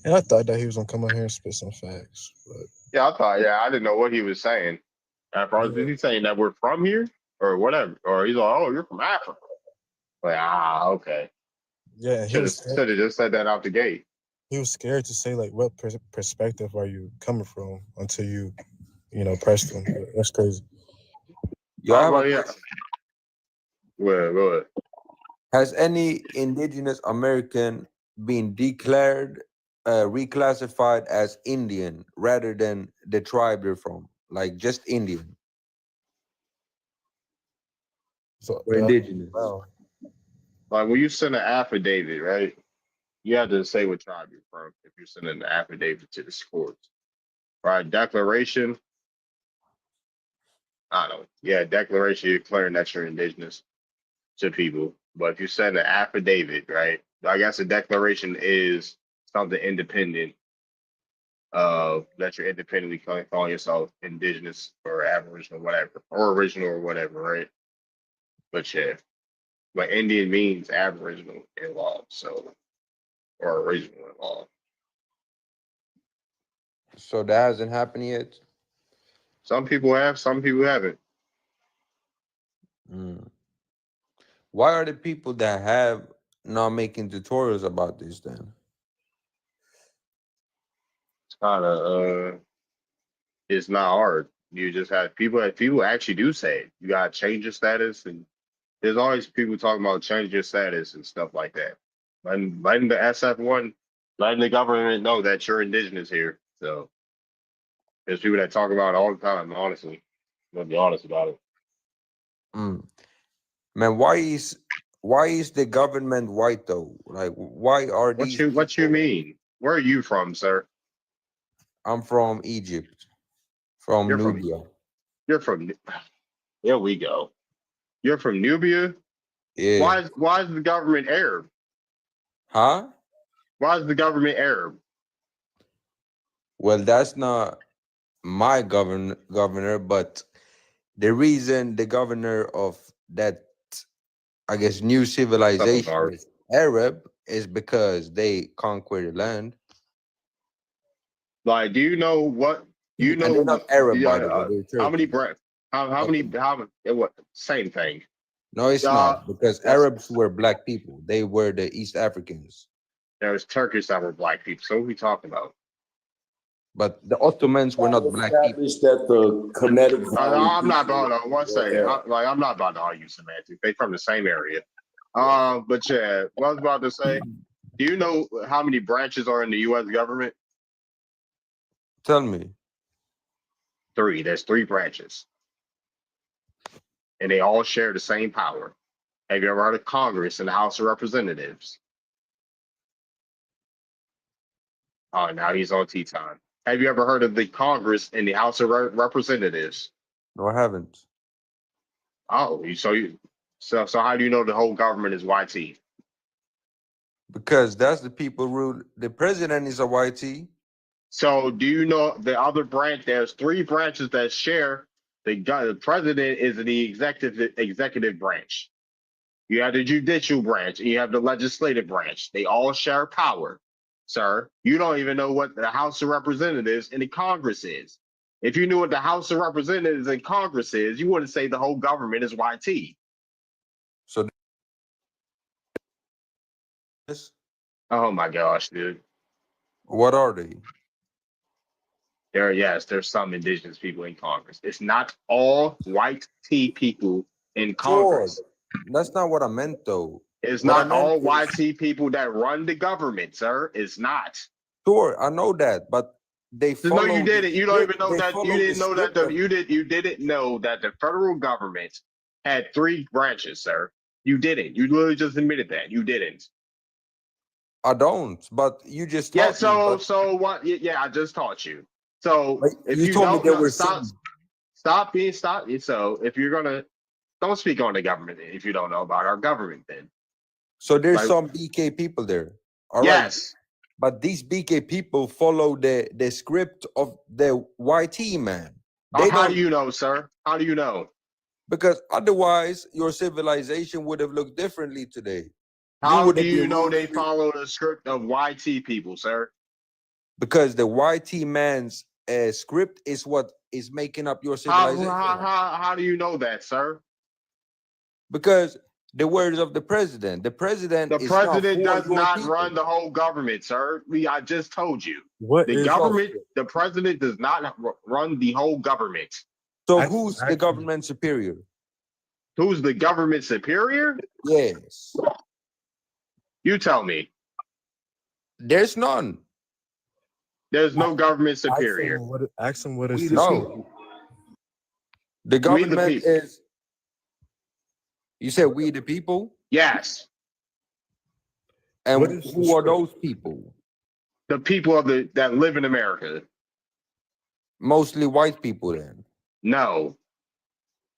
And I thought that he was gonna come out here and spit some facts, but Yeah, I didn't know what he was saying. At first, is he saying that we're from here or whatever? Or he's like, oh, you're from Africa. Like, okay. yeah, Should have just said that out the gate. He was scared to say like what perspective are you coming from until you pressed him. That's crazy. Well, go ahead. Has any indigenous American been declared reclassified as Indian rather than the tribe they're from, like just Indian? So or indigenous. Like when you send an affidavit, right? You have to say what tribe you're from if you're sending an affidavit to the courts. Right? Declaration. I don't know. Yeah, declaration, you're declaring that you're indigenous to people. But if you send an affidavit, right? I guess a declaration is something independent that you're independently calling yourself indigenous or aboriginal, whatever, or original or whatever, right? But yeah. But Indian means aboriginal in law, so or original in law. So that hasn't happened yet? Some people have, some people haven't. Why are the people that have not making tutorials about this then? It's kind of it's not hard. You just have people actually do say it. You gotta change your status, and there's always people talking about changing your status and stuff like that. Letting the SF1, letting the government know that you're indigenous here. So there's people that talk about it all the time, honestly. Let's be honest about it. Man, why is the government white though? Like, why are these? What you mean? Where are you from, sir? I'm from Egypt, from Nubia. You're from. Here we go. You're from Nubia. Yeah. Why is the government Arab? Huh? Why is the government Arab? Well, that's not my governor, but the reason the governor of that, I guess, new civilization is Arab is because they conquered the land. Like, do you know what? You know, they're not Arab, by the way. How many How many? What? Same thing. No, it's not, because Arabs were black people. They were the East Africans. There's Turkish that were black people. So what are we talking about? But the Ottomans were not black people. That the kinetic. I'm not about to. One second. I'm not about to argue semantics. They from the same area. But yeah, what I was about to say. Do you know how many branches are in the U.S. government? Tell me. 3. There's 3 branches. And they all share the same power. Have you ever heard of Congress and the House of Representatives? Oh, now he's on tea time. Have you ever heard of the Congress and the House of Representatives? No, I haven't. Oh, so how do you know the whole government is YT? Because that's the people rule. The president is a YT. So do you know the other branch? There's 3 branches that share. The president is the executive branch. You have the judicial branch and you have the legislative branch. They all share power, sir. You don't even know what the House of Representatives and the Congress is. If you knew what the House of Representatives and Congress is, you wouldn't say the whole government is YT. So Oh my gosh, dude. What are they? There's some indigenous people in Congress. It's not all white tea people in Sure. Congress. That's not what I meant, though. It's What I not meant all is, white tea people that run the government, sir. It's not. sure, I know that, but they So no, you follow the didn't. You don't even script. know They that. You follow the didn't know that. script of You didn't know that the federal government had 3 branches, sir. You didn't. You literally just admitted that. You didn't. I don't, but you just Yeah. taught me. But So what? Yeah, I just taught you. So if you you told me don't there know, were stop. some. Stop being stop. So if you're gonna, don't speak on the government if you don't know about our government. Then So there's like some BK people there. All right. yes. But these BK people follow the script of the YT man. They How do don't, you know, sir? How do you know? because otherwise your civilization would have looked differently today. You How would do have you been know they ruling follow the script of YT people, sir? because the YT man's script is what is making up your civilization. How do you know that, sir? Because the words of the president The is not president for does your not people. run the whole government, sir. I just told you. What The is government, the president does not run the whole government. So I- who's the I- government superior? Who's the government superior? Yes. You tell me. There's none. There's no government Ask superior. him what is We the no. The We the government people. is. You said we the people, Yes. and What is the who are script? those people? The people of that live in America. Mostly white people, then, No.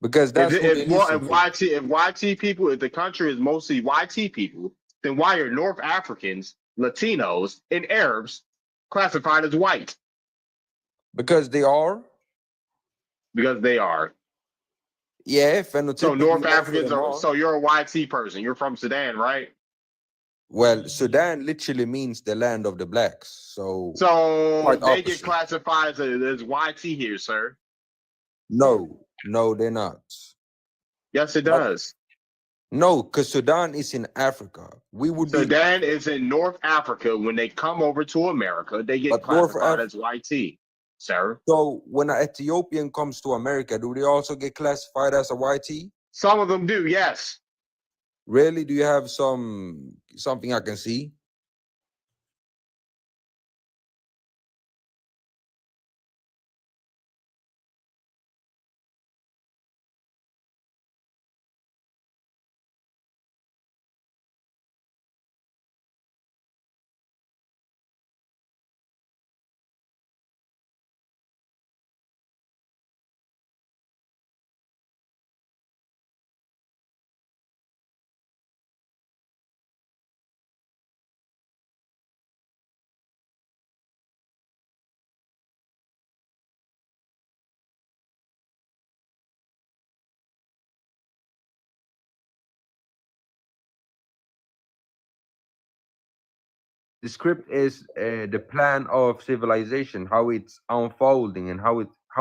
because that's who they listen to. If YT people, if the country is mostly YT people, then why are North Africans, Latinos, and Arabs classified as white? Because they are. Because they are. Yeah, So phenotypically, North most of Africans them are. are. So you're a YT person. You're from Sudan, right? Well, Sudan literally means the land of the blacks. So So quite they get opposite. classified as YT here, sir. No, they're not. Yes, it But does. no, because Sudan is in Africa. We would be, Sudan is in North Africa. When they come over to America, they get but North classified Africa. as YT, sir. So when an Ethiopian comes to America, do they also get classified as a YT? Some of them do, yes. Really? Do you have something I can see? The script is the plan of civilization, how it's unfolding and how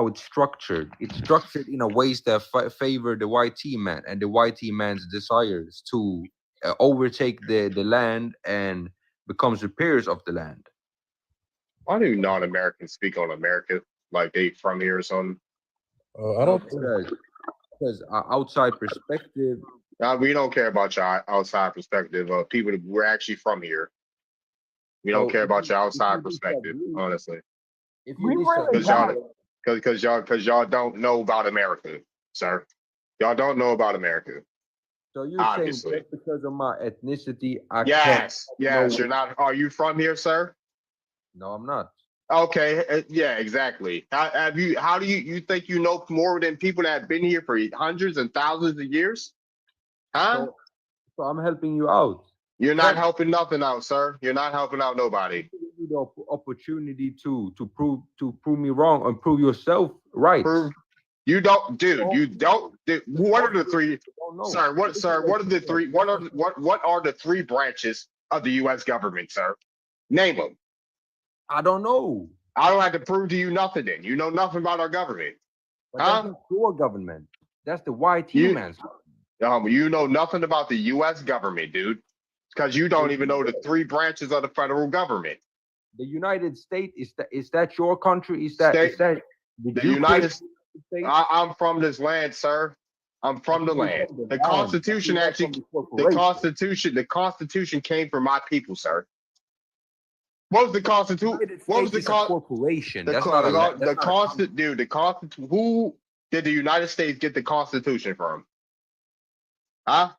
it's structured. It's structured in a ways that favor the YT man and the YT man's desires to overtake the land and become superiors of the land. Why do non-Americans speak on America like they from here or something? I don't because outside perspective. We don't care about your outside perspective. People that we're actually from here. We don't care about your outside perspective, honestly. If you Because y'all don't know about America, sir. Y'all don't know about America. So you're obviously saying just because of my ethnicity, I yes, can't you're not. Are you from here, sir? No, I'm not. Okay, yeah, exactly. How do you think you know more than people that have been here for hundreds and thousands of years? Huh? So I'm helping you out. You're not helping nothing out, sir. You're not helping out nobody. The opportunity to prove me wrong and prove yourself right. You don't, dude. You don't. What are the three, sir? What are the three? What are the 3 branches of the U.S. government, sir? Name them. I don't know. I don't have to prove to you nothing. Then you know nothing about our government, but that's not your government. That's the YT man's government. You know nothing about the U.S. government, dude. because you don't even know the 3 branches of the federal government. The United States, is that your country? Is that the United States? I'm from this land, sir. I'm from the land. The Constitution actually, the Constitution came from my people, sir. What was the Constitution? What was the corporation? The Constitution, dude. The Constitution. Who did the United States get the Constitution from? Huh?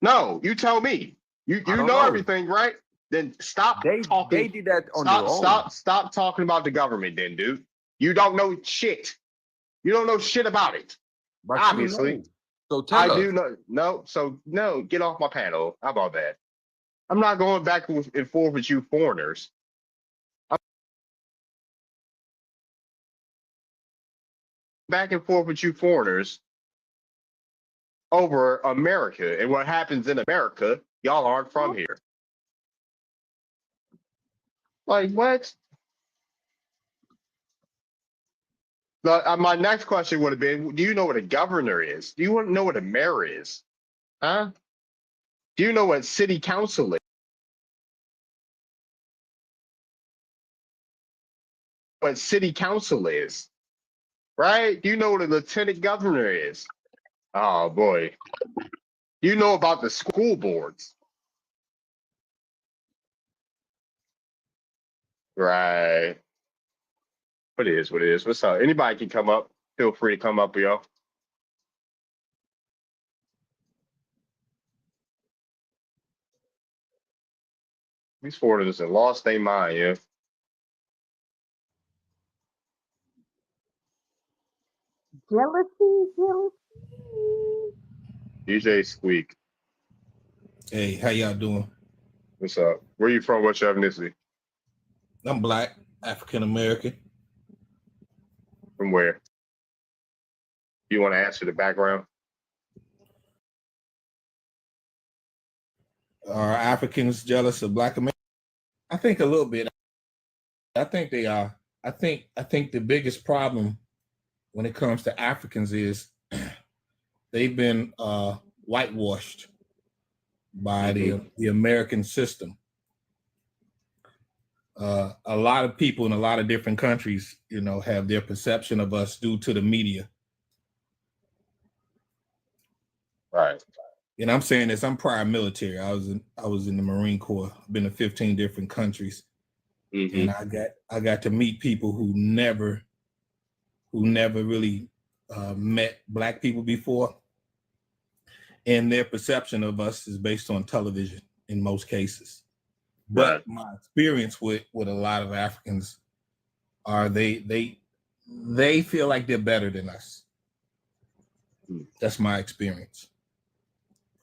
No, you tell me. You know everything, right? Then stop talking. They did that on their own. Stop talking about the government, then, dude. You don't know shit. You don't know shit about it. But obviously. You know. So tell us. do know. No, so no, get off my panel. How about that? I'm not going back and forth with you foreigners. Back and forth with you foreigners over America and what happens in America. Y'all aren't from here. Like what? My next question would have been, do you know what a governor is? Do you want to know what a mayor is? Huh? Do you know what city council is? What city council is? Right? Do you know what a lieutenant governor is? Oh boy. Do you know about the school boards? Right. What it is, what it is. What's up? Anybody can come up. Feel free to come up, yo. These foreigners have lost their mind, yeah. Jealousy. DJ Squeak. Hey, how y'all doing? What's up? Where you from? What's your ethnicity? I'm Black, African American. From where? You want to answer the background? Are Africans jealous of Black Americans? I think a little bit. I think they are. I think the biggest problem when it comes to Africans is they've been whitewashed by the American system. A lot of people in a lot of different countries, you know, have their perception of us due to the media. Right. And I'm saying this, I'm prior military. I was in the Marine Corps. I've been to 15 different countries. And I got to meet people who never really met Black people before. And their perception of us is based on television in most cases. But my experience with a lot of Africans are they feel like they're better than us. That's my experience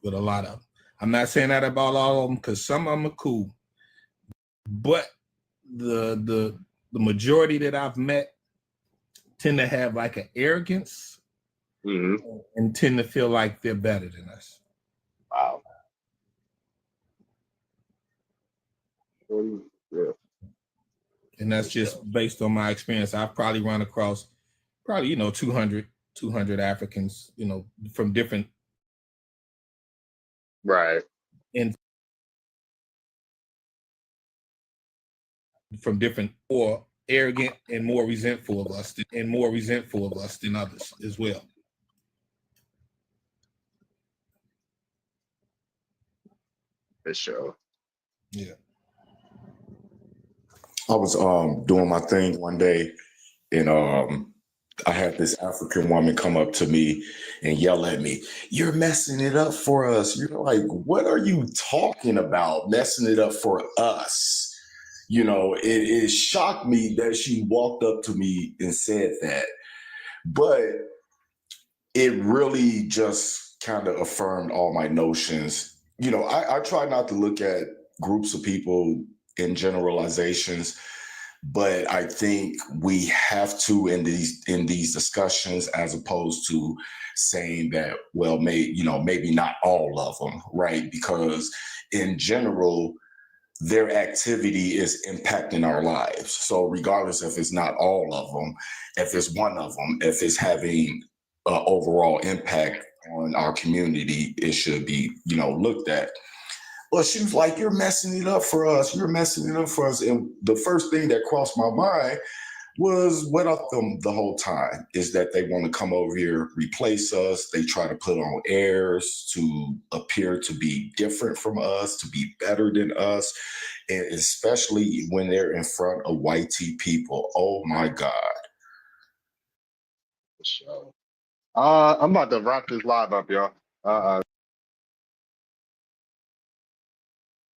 with a lot of them. I'm not saying that about all of them because some of them are cool. But the majority that I've met tend to have like an arrogance and tend to feel like they're better than us. Wow. Yeah. And that's just based on my experience. I've probably run across 200 Africans, from different. Right. And from different, or arrogant and more resentful of us than others as well. For sure. Yeah. I was doing my thing one day, and I had this African woman come up to me and yell at me, "You're messing it up for us." You're like, what are you talking about? Messing it up for us? It shocked me that she walked up to me and said that. But it really just kind of affirmed all my notions. I try not to look at groups of people in generalizations, but I think we have to in these discussions, as opposed to saying that, well, maybe not all of them, right? Because in general, their activity is impacting our lives. So regardless if it's not all of them, if it's one of them, if it's having an overall impact on our community, it should be, looked at. Well, she was like, "You're messing it up for us. You're messing it up for us." And the first thing that crossed my mind was what I them the whole time is that they want to come over here, replace us. They try to put on airs to appear to be different from us, to be better than us, and especially when they're in front of white people. Oh my God. I'm about to wrap this live up, y'all.